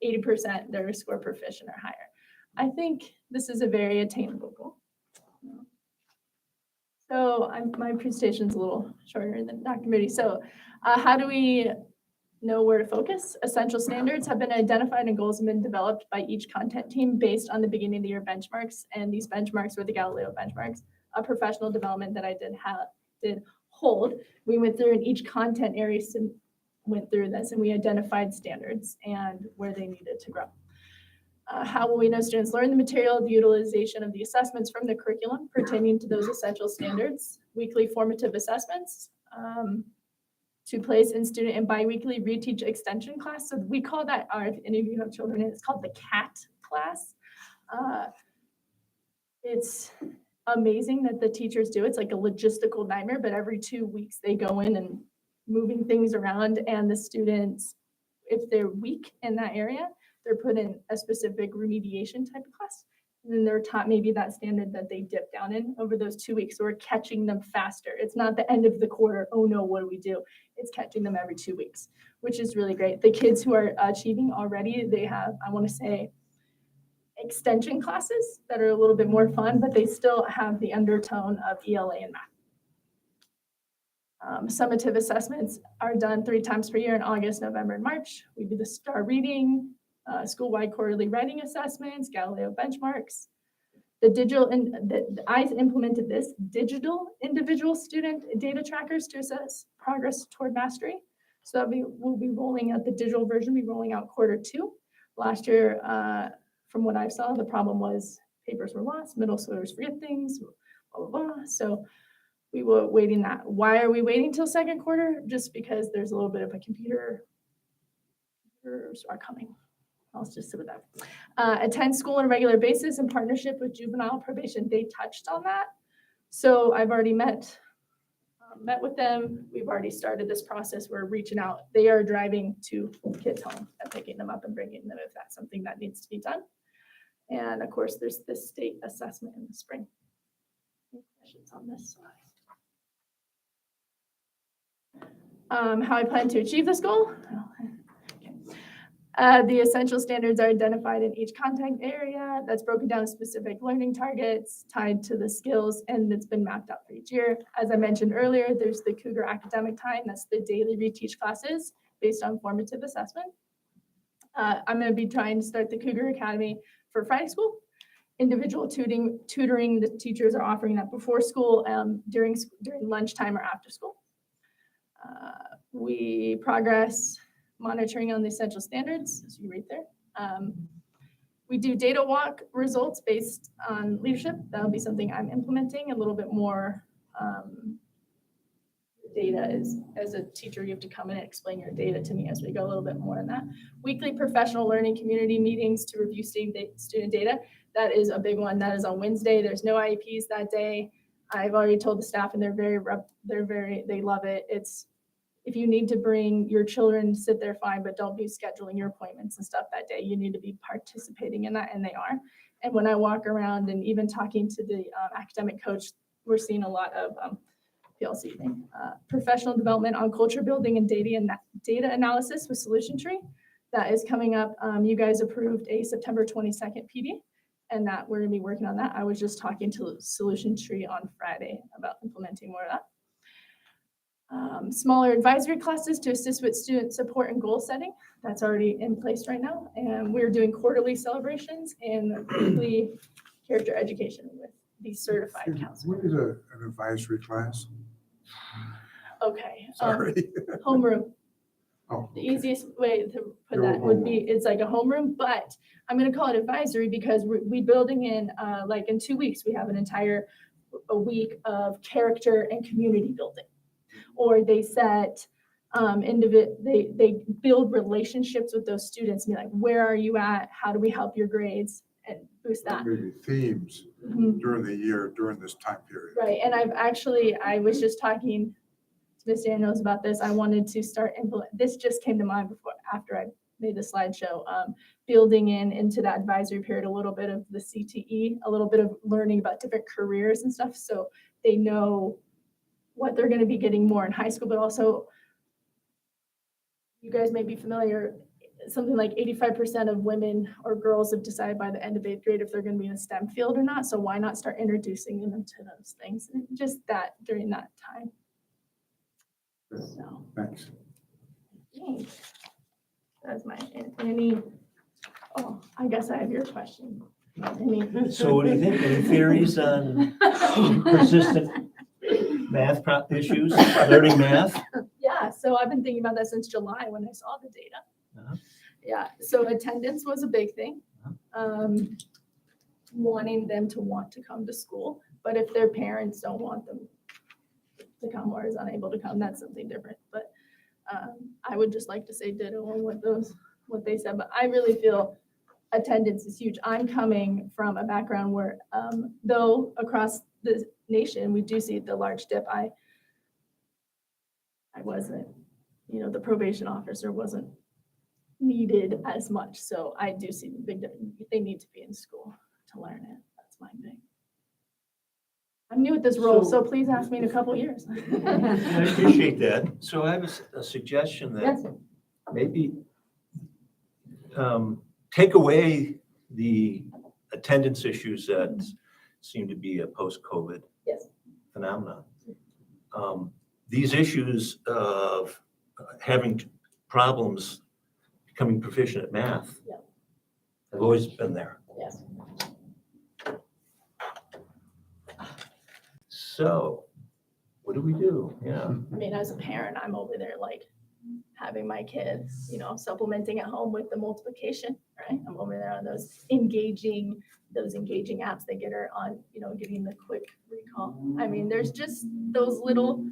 80% their score proficient or higher. I think this is a very attainable goal. So my presentation's a little shorter than Dr. Moody. So how do we know where to focus? Essential standards have been identified and goals have been developed by each content team based on the beginning of the year benchmarks. And these benchmarks were the Galileo benchmarks, a professional development that I did hold. We went through in each content area, went through this, and we identified standards and where they needed to grow. How will we know students learn the material? The utilization of the assessments from the curriculum pertaining to those essential standards, weekly formative assessments, to place in student and biweekly reteach extension class. So we call that, if any of you have children, it's called the CAT class. It's amazing that the teachers do. It's like a logistical nightmare, but every 2 weeks they go in and moving things around, and the students, if they're weak in that area, they're put in a specific remediation type of class. And then they're taught maybe that standard that they dip down in over those 2 weeks. So we're catching them faster. It's not the end of the quarter, oh no, what do we do? It's catching them every 2 weeks, which is really great. The kids who are achieving already, they have, I want to say, extension classes that are a little bit more fun, but they still have the undertone of ELA and math. Summative assessments are done 3 times per year in August, November, and March. We do the STAR reading, school-wide quarterly writing assessments, Galileo benchmarks. I implemented this digital individual student data trackers to assess progress toward mastery. So we'll be rolling out the digital version, we'll be rolling out Q2. Last year, from what I saw, the problem was papers were lost, middle schoolers forget things, blah, blah, blah. So we were waiting that. Why are we waiting till second quarter? Just because there's a little bit of a computers are coming. I'll just sit with that. Attend school on a regular basis in partnership with juvenile probation. They touched on that. So I've already met with them. We've already started this process. We're reaching out. They are driving to kids' home and picking them up and bringing them if that's something that needs to be done. And of course, there's this state assessment in the spring. Any questions on this slide? How I plan to achieve this goal? The essential standards are identified in each content area. That's broken down specific learning targets tied to the skills, and it's been mapped out for each year. As I mentioned earlier, there's the Cougar Academic Time. That's the daily reteach classes based on formative assessment. I'm going to be trying to start the Cougar Academy for Friday school. Individual tutoring, the teachers are offering that before school, during lunchtime or after school. We progress monitoring on the essential standards, as you read there. We do data walk results based on leadership. That'll be something I'm implementing a little bit more. Data is, as a teacher, you have to come in and explain your data to me as we go a little bit more in that. Weekly professional learning community meetings to review student data. That is a big one. That is on Wednesday. There's no IEPs that day. I've already told the staff, and they love it. It's, if you need to bring your children, sit there fine, but don't be scheduling your appointments and stuff that day. You need to be participating in that, and they are. And when I walk around and even talking to the academic coach, we're seeing a lot of PLC thing. Professional development on culture building and data analysis with Solution Tree. That is coming up. You guys approved a September 22nd PD, and that we're gonna be working on that. I was just talking to Solution Tree on Friday about implementing more of that. Smaller advisory classes to assist with student support and goal setting. That's already in place right now. And we're doing quarterly celebrations and weekly character education with these certified counselors. What is an advisory class? Okay. Sorry. Homeroom. Oh, The okay. easiest way to put Your that would homeroom. be, it's like a homeroom, but I'm gonna call it advisory because we building in, like in 2 weeks, we have an entire a week of character and community building. Or they set, they build relationships with those students, and be like, where are you at? How do we help your grades? And boost that. Maybe themes Mhm. during the year, during this time period. Right, and I was just talking to Ms. Daniels about this. I wanted to start this just came to mind after I made the slideshow. Building into that advisory period, a little bit of the CTE, a little bit of learning about different careers and stuff, so they know what they're gonna be getting more in high school, but also you guys may be familiar, something like 85% of women or girls have decided by the end of 8th grade if they're gonna be in a STEM field or not, so why not start introducing them to those things, and just that during that time. So, Thanks. thanks. That's any, oh, I guess I have your question. Any? So what do you think? Any theories on persistent math issues, learning math? Yeah, so I've been thinking about that since July when I saw the data. Uh-huh. Yeah, so attendance was a big thing. Wanting them to want to come to school, but if their parents don't want them to come or is unable to come, that's something different. But I would just like to say ditto on what they said, but I really feel attendance is huge. I'm coming from a background where, though across the nation, we do see the large dip. I wasn't, the probation officer wasn't needed as much. So I do see the big difference. They need to be in school to learn it. That's my thing. I'm new at this role, so please ask me in a couple years. I appreciate that. So I have a suggestion Yes. that maybe take away the attendance issues that seem to be a post-COVID Yes. phenomenon. These issues of having problems becoming proficient at math Yeah. have always been there. Yes. So what do we do? Yeah. I mean, as a parent, I'm over there like having my kids, supplementing at home with the multiplication, right? I'm over there on those engaging apps they get her on, getting the quick recall. I mean, there's just those little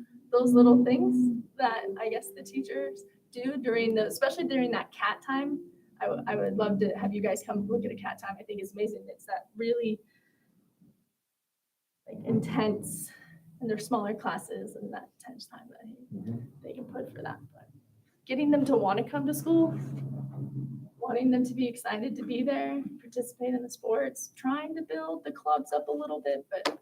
things that I guess the teachers do especially during that cat time. I would love to have you guys come look at a cat time. I think it's amazing. It's that really intense, and they're smaller classes and that intense time that they can put for that. But getting them to want to come to school, wanting them to be excited to be there, participate in the sports, trying to build the clubs up a little bit, but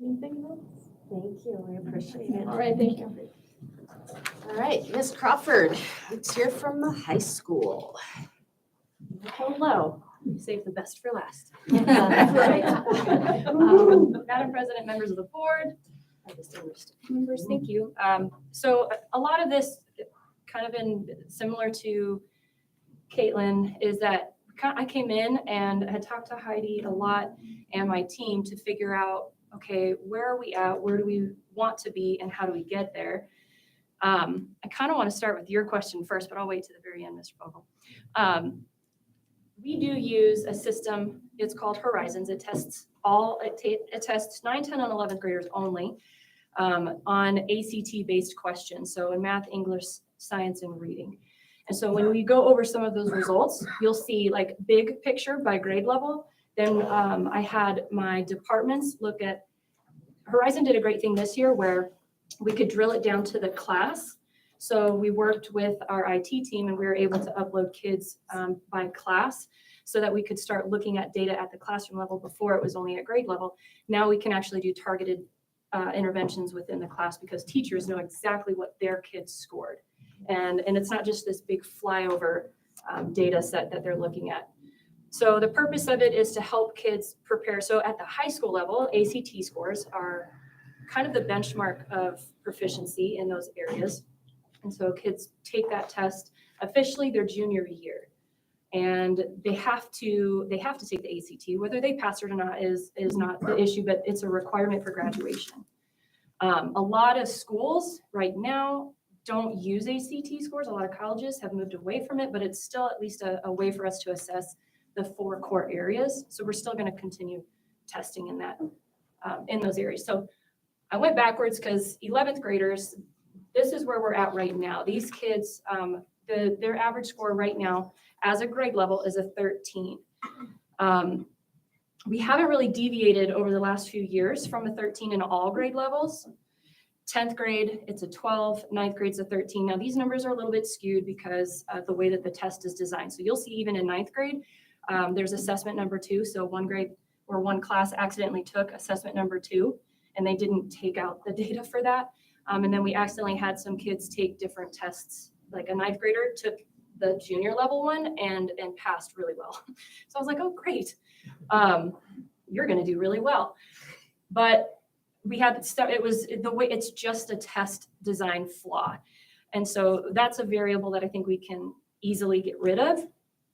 anything else? Thank you, we appreciate it. All right, thank you. All right, Ms. Crawford, let's hear from the high school. Hello, save the best for last. Right. Madam President, members of the board, distinguished members, thank you. So a lot of this kind of been similar to Caitlin, is that I came in and had talked to Heidi a lot and my team to figure out, okay, where are we at? Where do we want to be and how do we get there? I kind of want to start with your question first, but I'll wait to the very end, Mr. Vogel. We do use a system, it's called Horizons. It tests it tests 9, 10, and 11th graders only on ACT-based questions. So in math, English, science, and reading. And so when we go over some of those results, you'll see like big picture by grade level. Then I had my departments look at, Horizon did a great thing this year where we could drill it down to the class. So we worked with our IT team and we were able to upload kids by class so that we could start looking at data at the classroom level. Before it was only at grade level. Now we can actually do targeted interventions within the class because teachers know exactly what their kids scored. And it's not just this big flyover data set that they're looking at. So the purpose of it is to help kids prepare. So at the high school level, ACT scores are kind of the benchmark of proficiency in those areas. And so kids take that test officially their junior year. And they have to take the ACT. Whether they pass it or not is not the issue, but it's a requirement for graduation. A lot of schools right now don't use ACT scores. A lot of colleges have moved away from it, but it's still at least a way for us to assess the 4 core areas. So we're still going to continue testing in that, in those areas. So I went backwards because 11th graders, this is where we're at right now. These kids, their average score right now as a grade level is a 13. We haven't really deviated over the last few years from a 13 in all grade levels. 10th grade, it's a 12, 9th grade's a 13. Now these numbers are a little bit skewed because of the way that the test is designed. So you'll see even in 9th grade, there's assessment number 2. So one grade or one class accidentally took assessment number 2 and they didn't take out the data for that. And then we accidentally had some kids take different tests. Like a 9th grader took the junior level one and passed really well. So I was like, oh, great. You're going to do really well. But we had it was the way it's just a test design flaw. And so that's a variable that I think we can easily get rid of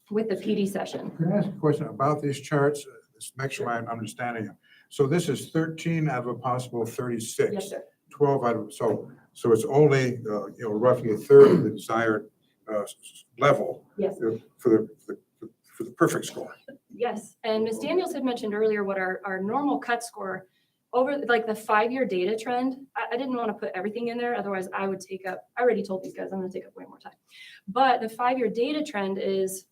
with the PD session. Can I ask a question about these charts? This make sure I'm understanding them. So this is 13 out of a possible 36. Yes, sir. 12 out of, so it's only, roughly a third of the desired level Yes. for the perfect score. Yes, and Ms. Daniels had mentioned earlier what our normal cut score over like the 5-year data trend. I didn't want to put everything in there, otherwise I would take up, I already told these guys I'm going to take up way more time. But the 5-year data trend is,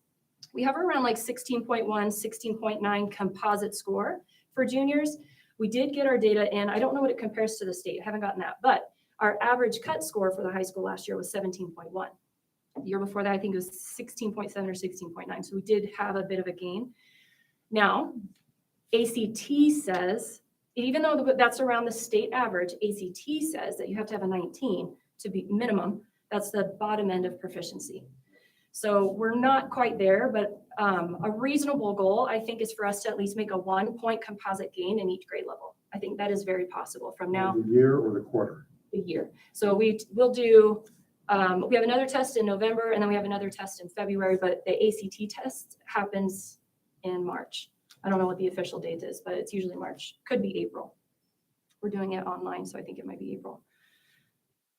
we have around like 16.1, 16.9 composite score for juniors. We did get our data in. I don't know what it compares to the state. I haven't gotten that, but our average cut score for the high school last year was 17.1. The year before that, I think it was 16.7 or 16.9. So we did have a bit of a gain. Now, ACT says, even though that's around the state average, ACT says that you have to have a 19 to be minimum. That's the bottom end of proficiency. So we're not quite there, but a reasonable goal, I think, is for us to at least make a 1-point composite gain in each grade level. I think that is very possible from now. The year or the quarter? The year. So we'll do, we have another test in November and then we have another test in February, but the ACT test happens in March. I don't know what the official date is, but it's usually March. Could be April. We're doing it online, so I think it might be April.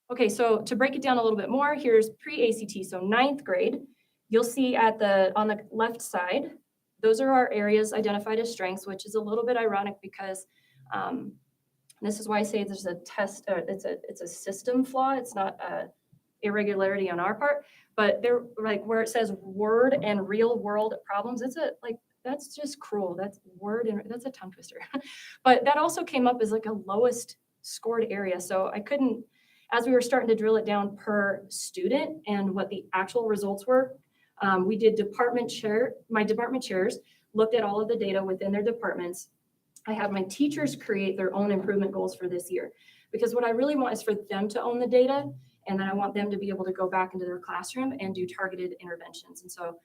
Okay, so to break it down a little bit more, here's pre-ACT, so 9th grade. You'll see on the left side, those are our areas identified as strengths, which is a little bit ironic because this is why I say there's a test, it's a system flaw. It's not a irregularity on our part, but they're like where it says word and real world problems. That's just cruel. That's that's a tongue twister. But that also came up as like a lowest scored area. So I couldn't, as we were starting to drill it down per student and what the actual results were, we did my department chairs looked at all of the data within their departments. I had my teachers create their own improvement goals for this year, because what I really want is for them to own the data, and then I want them to be able to go back into their classroom and do targeted interventions. And so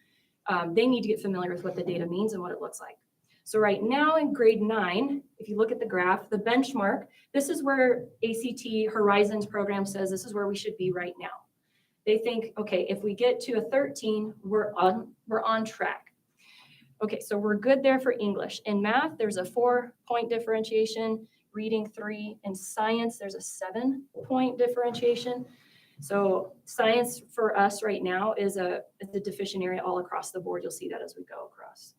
they need to get familiar with what the data means and what it looks like. So right now in grade 9, if you look at the graph, the benchmark, this is where ACT Horizons program says this is where we should be right now. They think, okay, if we get to a 13, we're on track. Okay, so we're good there for English. In math, there's a 4-point differentiation, reading 3, and science, there's a 7-point differentiation. So science for us right now is a deficient area all across the board. You'll see that as we go across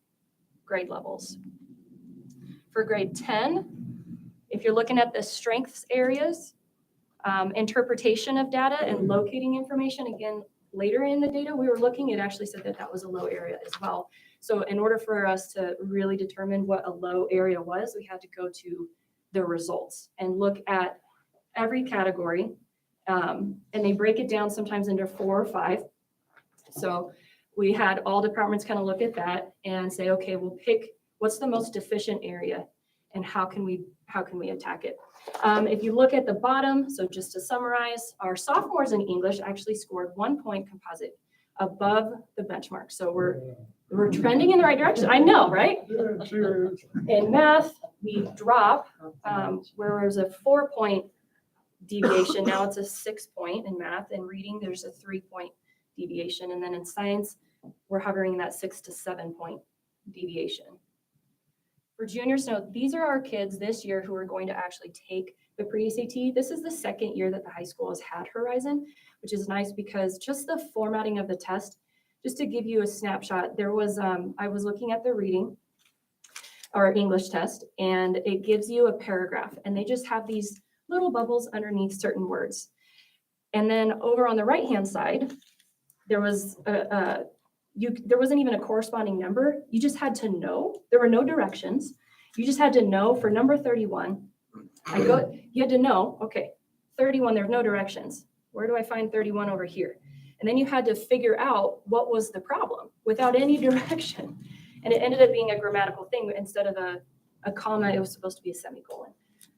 grade levels. For grade 10, if you're looking at the strengths areas, interpretation of data and locating information, again, later in the data we were looking, it actually said that was a low area as well. So in order for us to really determine what a low area was, we had to go to the results and look at every category. And they break it down sometimes into 4 or 5. So we had all departments kind of look at that and say, okay, we'll pick what's the most deficient area and how can we attack it. If you look at the bottom, so just to summarize, our sophomores in English actually scored 1-point composite above the benchmark. So we're trending in the right direction. I know, right? In math, we drop where there's a 4-point deviation. Now it's a 6-point in math. In reading, there's a 3-point deviation. And then in science, we're hovering that 6 to 7-point deviation. For For juniors, no, these are our kids this year who are going to actually take the pre-ACT. This is the second year that the high school has had Horizon, which is nice because just the formatting of the test, just to give you a snapshot, there was, I was looking at the reading or English test, and it gives you a paragraph, and they just have these little bubbles underneath certain words. And then over on the right-hand side, there was there wasn't even a corresponding number. You just had to know. There were no directions. You just had to know for number 31. You had to know, okay, 31, there's no directions. Where do I find 31 over here? And then you had to figure out what was the problem without any direction. And it ended up being a grammatical thing. Instead of a comma, it was supposed to be a semicolon.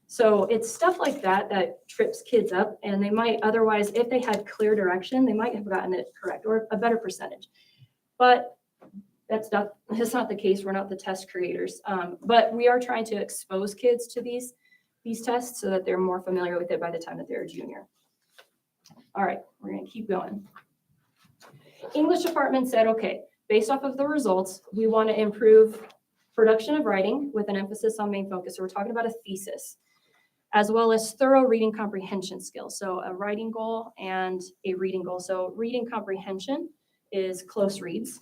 So it's stuff like that that trips kids up, and they might otherwise, if they had clear direction, they might have gotten it correct or a better percentage. But that's not the case. We're not the test creators. But we are trying to expose kids to these tests so that they're more familiar with it by the time that they're a junior. All right, we're going to keep going. English department said, okay, based off of the results, we want to improve production of writing with an emphasis on main focus. So we're talking about a thesis, as well as thorough reading comprehension skills. So a writing goal and a reading goal. So reading comprehension is close reads.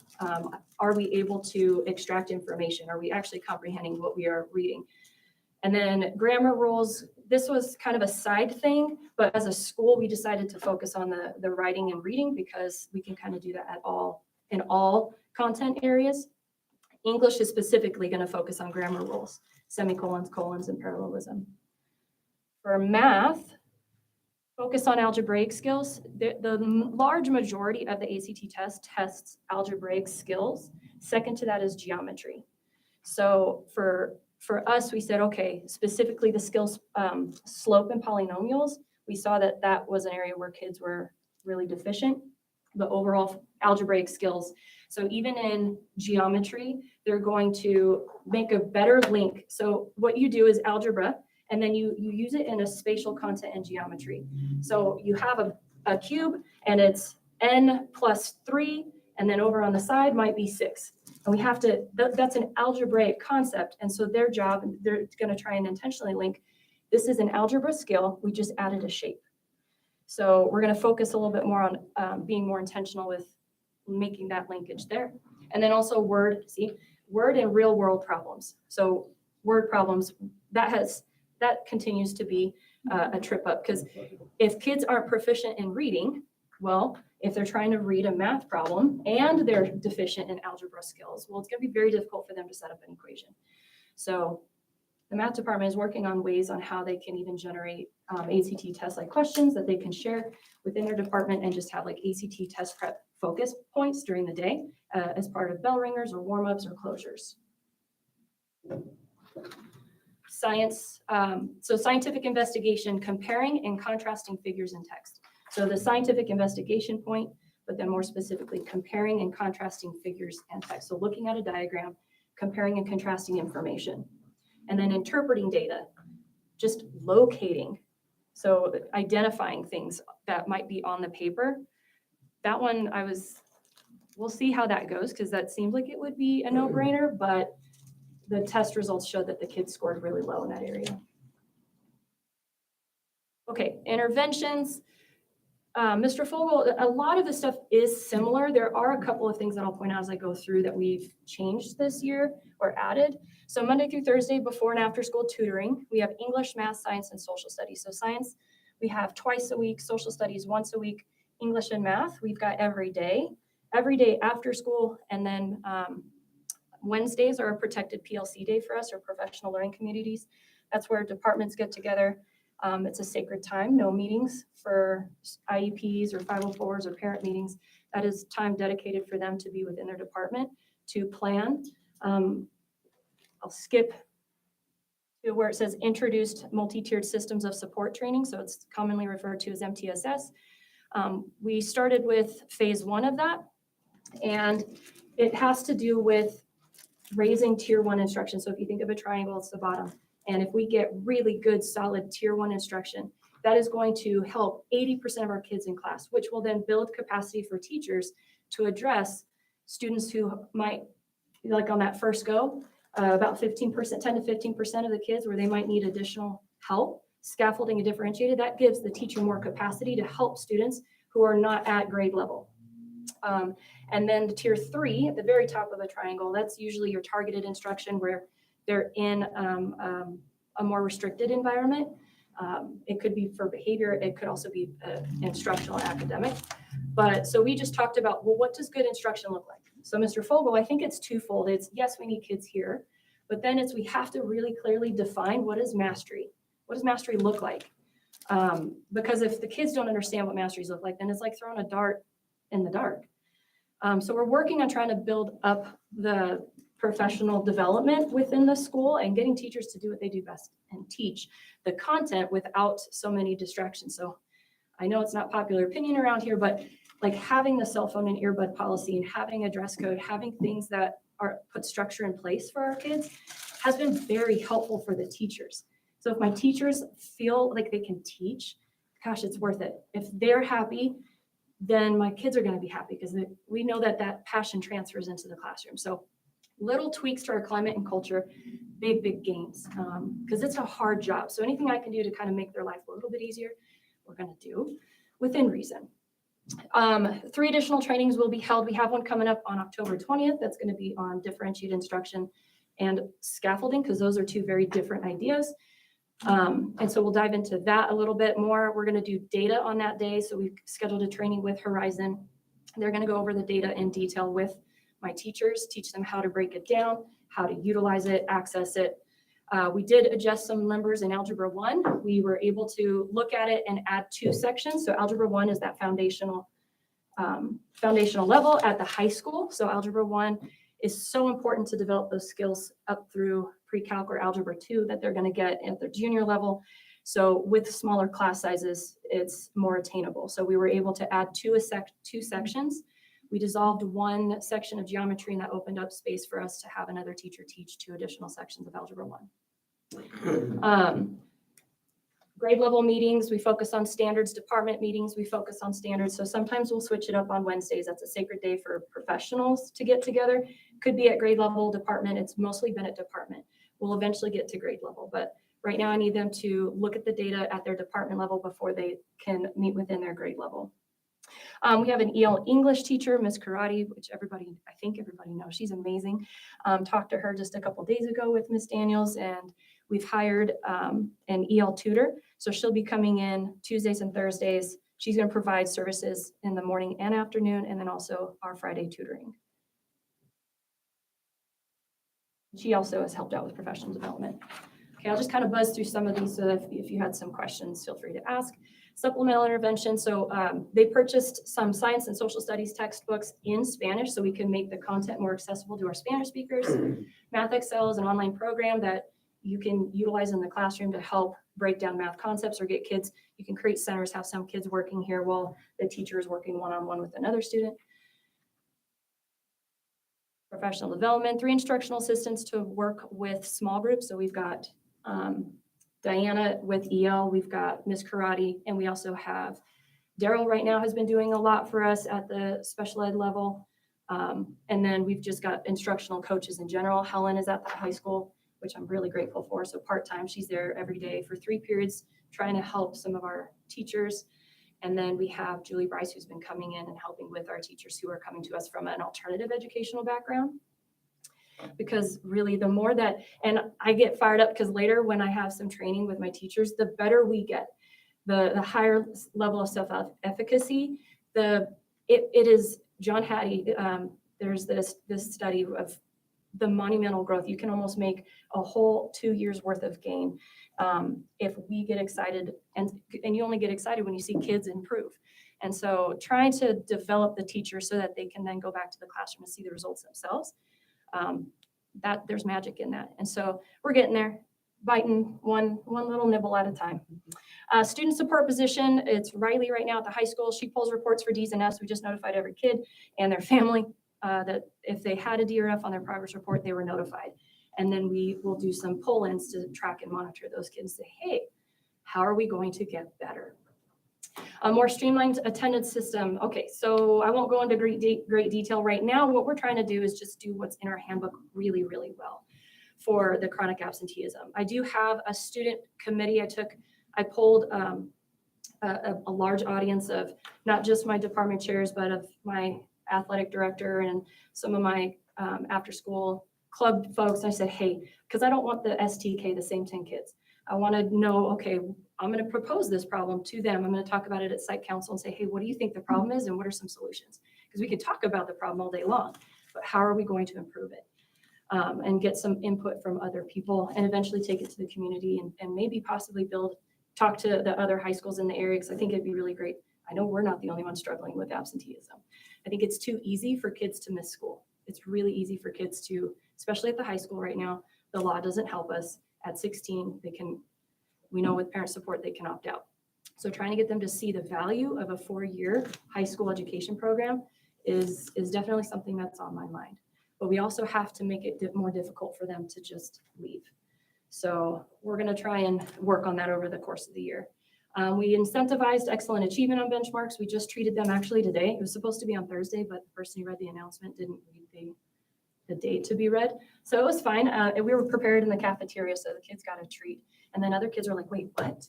Are we able to extract information? Are we actually comprehending what we are reading? And then grammar rules, this was kind of a side thing, but as a school, we decided to focus on the writing and reading because we can kind of do that in all content areas. English is specifically going to focus on grammar rules, semicolons, colons, and parallelism. For math, focus on algebraic skills. The large majority of the ACT test tests algebraic skills. Second to that is geometry. So for us, we said, okay, specifically the skills, slope and polynomials, we saw that that was an area where kids were really deficient, the overall algebraic skills. So even in geometry, they're going to make a better link. So what you do is algebra, and then you use it in a spatial content in geometry. So you have a cube, and it's n plus 3, and then over on the side might be 6. And we have to, that's an algebraic concept. And so their job, they're going to try and intentionally link, this is an algebra skill, we just added a shape. So we're going to focus a little bit more on being more intentional with making that linkage there. And then also word and real world problems. So word problems, that continues to be a trip up, because if kids aren't proficient in reading, well, if they're trying to read a math problem and they're deficient in algebra skills, well, it's going to be very difficult for them to set up an equation. So the math department is working on ways on how they can even generate ACT test-like questions that they can share within their department and just have like ACT test prep focus points during the day as part of bell ringers or warm-ups or closures. Science, so scientific investigation, comparing and contrasting figures in text. So the scientific investigation point, but then more specifically comparing and contrasting figures and text. So looking at a diagram, comparing and contrasting information. And then interpreting data, just locating. So identifying things that might be on the paper. That one we'll see how that goes, because that seems like it would be a no-brainer, but the test results showed that the kids scored really low in that area. Okay, interventions. Mr. Fogel, a lot of the stuff is similar. There are a couple of things that I'll point out as I go through that we've changed this year or added. So Monday through Thursday, before and after school tutoring, we have English, math, science, and social studies. So science, we have twice a week, social studies once a week, English and math, we've got every day after school, and then Wednesdays are a protected PLC day for us, or professional learning communities. That's where departments get together. It's a sacred time, no meetings for IEPs or 504s or parent meetings. That is time dedicated for them to be within their department to plan. I'll skip to where it says introduced multi-tiered systems of support training. So it's commonly referred to as MTSS. We started with phase 1 of that, and it has to do with raising tier 1 instruction. So if you think of a triangle, it's the bottom. And if we get really good, solid tier 1 instruction, that is going to help 80% of our kids in class, which will then build capacity for teachers to address students who might, like on that first go, about 15%, 10 to 15% of the kids where they might need additional help, scaffolding and differentiated, that gives the teacher more capacity to help students who are not at grade level. And then the tier 3 at the very top of the triangle, that's usually your targeted instruction where they're in a more restricted environment. It could be for behavior, it could also be instructional academic. But so we just talked about, well, what does good instruction look like? So Mr. Fogel, I think it's twofold. It's yes, we need kids here, but then it's we have to really clearly define what is mastery. What does mastery look like? Because if the kids don't understand what masteries look like, then it's like throwing a dart in the dark. So we're working on trying to build up the professional development within the school and getting teachers to do what they do best and teach the content without so many distractions. So I know it's not popular opinion around here, but like having the cell phone and earbud policy and having a dress code, having things that are put structure in place for our kids has been very helpful for the teachers. So if my teachers feel like they can teach, gosh, it's worth it. If they're happy, then my kids are going to be happy because we know that that passion transfers into the classroom. So little tweaks to our climate and culture, big, big gains, because it's a hard job. So anything I can do to kind of make their life a little bit easier, we're going to do within reason. 3 additional trainings will be held. We have one coming up on October 20th. That's going to be on differentiated instruction and scaffolding, because those are 2 very different ideas. And so we'll dive into that a little bit more. We're going to do data on that day. So we've scheduled a training with Horizon. They're going to go over the data in detail with my teachers, teach them how to break it down, how to utilize it, access it. We did adjust some numbers in Algebra 1. We were able to look at it and add 2 sections. So Algebra 1 is that foundational level at the high school. So Algebra 1 is so important to develop those skills up through pre-calc or Algebra 2 that they're going to get at their junior level. So with smaller class sizes, it's more attainable. So we were able to add 2 sections. We dissolved 1 section of geometry, and that opened up space for us to have another teacher teach 2 additional sections of Algebra 1. Grade level meetings, we focus on standards. Department meetings, we focus on standards. So sometimes we'll switch it up on Wednesdays. That's a sacred day for professionals to get together. Could be at grade level, department. It's mostly been at department. We'll eventually get to grade level, but right now I need them to look at the data at their department level before they can meet within their grade level. We have an EL English teacher, Ms. Karate, which I think everybody knows. She's amazing. Talked to her just a couple days ago with Ms. Daniels, and we've hired an EL tutor. So she'll be coming in Tuesdays and Thursdays. She's going to provide services in the morning and afternoon, and then also our Friday tutoring. She also has helped out with professional development. Okay, I'll just kind of buzz through some of these. So if you had some questions, feel free to ask. Supplemental intervention. So they purchased some science and social studies textbooks in Spanish so we can make the content more accessible to our Spanish speakers. Math Excel is an online program that you can utilize in the classroom to help break down math concepts or get kids. You can create centers, have some kids working here while the teacher is working one-on-one with another student. Professional development, 3 instructional assistants to work with small groups. So we've got Diana with EL, we've got Ms. Karate, and we also have Daryl right now has been doing a lot for us at the special ed level. And then we've just got instructional coaches in general. Helen is at the high school, which I'm really grateful for. So part-time, she's there every day for 3 periods, trying to help some of our teachers. And then we have Julie Bryce, who's been coming in and helping with our teachers who are coming to us from an alternative educational background. Because really the more that, and I get fired up because later when I have some training with my teachers, the better we get, the higher level of self-efficacy, it is, John Hattie, there's this study of the monumental growth. You can almost make a whole 2 years worth of gain if we get excited, and you only get excited when you see kids improve. And so trying to develop the teacher so that they can then go back to the classroom and see the results themselves, that there's magic in that. And so we're getting there, biting one little nibble at a time. Student support position, it's Riley right now at the high school. She pulls reports for Ds and Fs. We just notified every kid and their family that if they had a D or F on their progress report, they were notified. And then we will do some pull-ins to track and monitor those kids, say, hey, how are we going to get better? A more streamlined attendance system. Okay, so I won't go into great detail right now. What we're trying to do is just do what's in our handbook really, really well. for the chronic absenteeism. I do have a student committee. I polled a large audience of not just my department chairs, but of my athletic director and some of my after-school club folks. I said, hey, because I don't want the STK, the same 10 kids. I want to know, okay, I'm going to propose this problem to them. I'm going to talk about it at site council and say, hey, what do you think the problem is and what are some solutions? Because we can talk about the problem all day long, but how are we going to improve it? And get some input from other people and eventually take it to the community and maybe possibly talk to the other high schools in the area, because I think it'd be really great. I know we're not the only ones struggling with absenteeism. I think it's too easy for kids to miss school. It's really easy for kids to, especially at the high school right now, the law doesn't help us. At 16, we know with parent support, they can opt out. So trying to get them to see the value of a 4-year high school education program is definitely something that's on my mind. But we also have to make it more difficult for them to just leave. So we're going to try and work on that over the course of the year. We incentivized excellent achievement on benchmarks. We just treated them actually today. It was supposed to be on Thursday, but the person who read the announcement didn't read the date to be read. So it was fine. We were prepared in the cafeteria, so the kids got a treat. And then other kids are like, wait, what?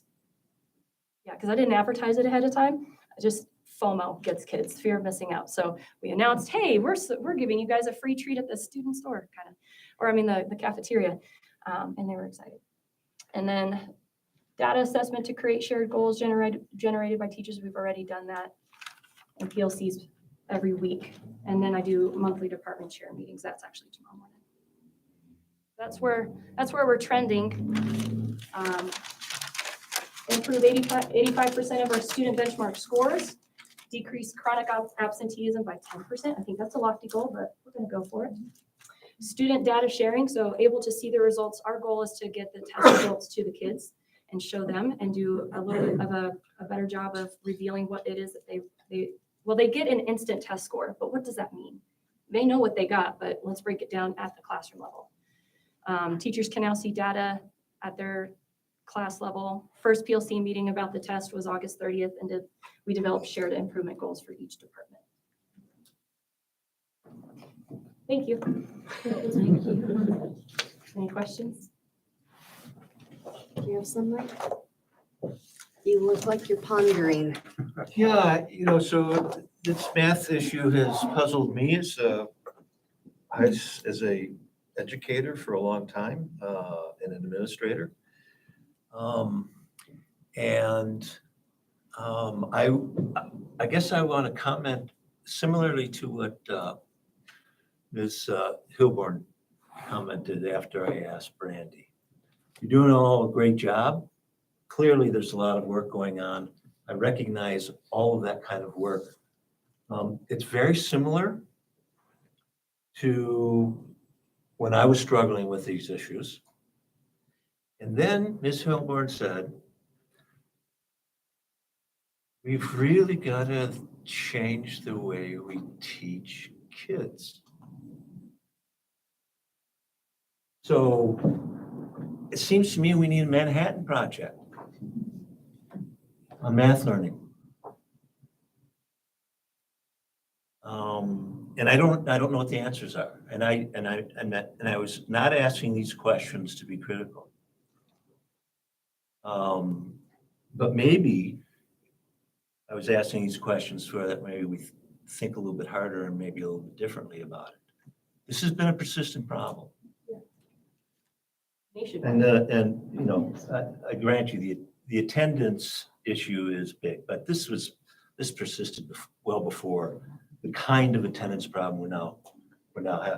Yeah, because I didn't advertise it ahead of time. I just FOMO gets kids, fear of missing out. So we announced, hey, we're giving you guys a free treat at the student store, the cafeteria. And they were excited. And then data assessment to create shared goals generated by teachers. We've already done that. And PLCs every week. And then I do monthly department chair meetings. That's actually tomorrow morning. That's where we're trending. Improve 85% of our student benchmark scores. Decrease chronic absenteeism by 10%. I think that's a lofty goal, but we're going to go for it. Student data sharing, so able to see the results. Our goal is to get the test results to the kids and show them and do a little bit of a better job of revealing what it is that they get an instant test score, but what does that mean? They know what they got, but let's break it down at the classroom level. Teachers can now see data at their class level. First PLC meeting about the test was August 30th, and we developed shared improvement goals for each department. Thank you. Thank you. Any questions? Do you have some, Mike? You look like you're pondering. Yeah, so this math issue has puzzled me as a educator for a long time, and an administrator. I guess I want to comment similarly to what Ms. Hilborn commented after I asked Brandy. You're doing a great job. Clearly, there's a lot of work going on. I recognize all of that kind of work. It's very similar to when I was struggling with these issues. And then Ms. Hilborn said, we've really got to change the way we teach kids. So it seems to me we need a Manhattan Project on math learning. And I don't know what the answers are. And I was not asking these questions to be critical. But maybe I was asking these questions so that maybe we think a little bit harder and maybe a little bit differently about it. This has been a persistent problem. And I grant you the attendance issue is big, but this persisted well before the kind of attendance problem we're now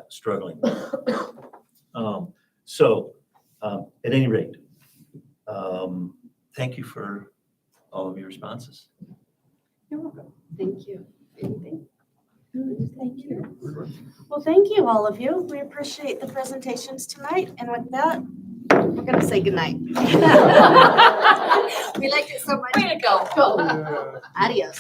struggling with. At any rate, thank you for all of your responses. You're welcome. Thank you. Anything? Thank you. Well, thank you, all of you. We appreciate the presentations tonight. And with that, we're going to say goodnight. We liked it so much. Way to go. Adios.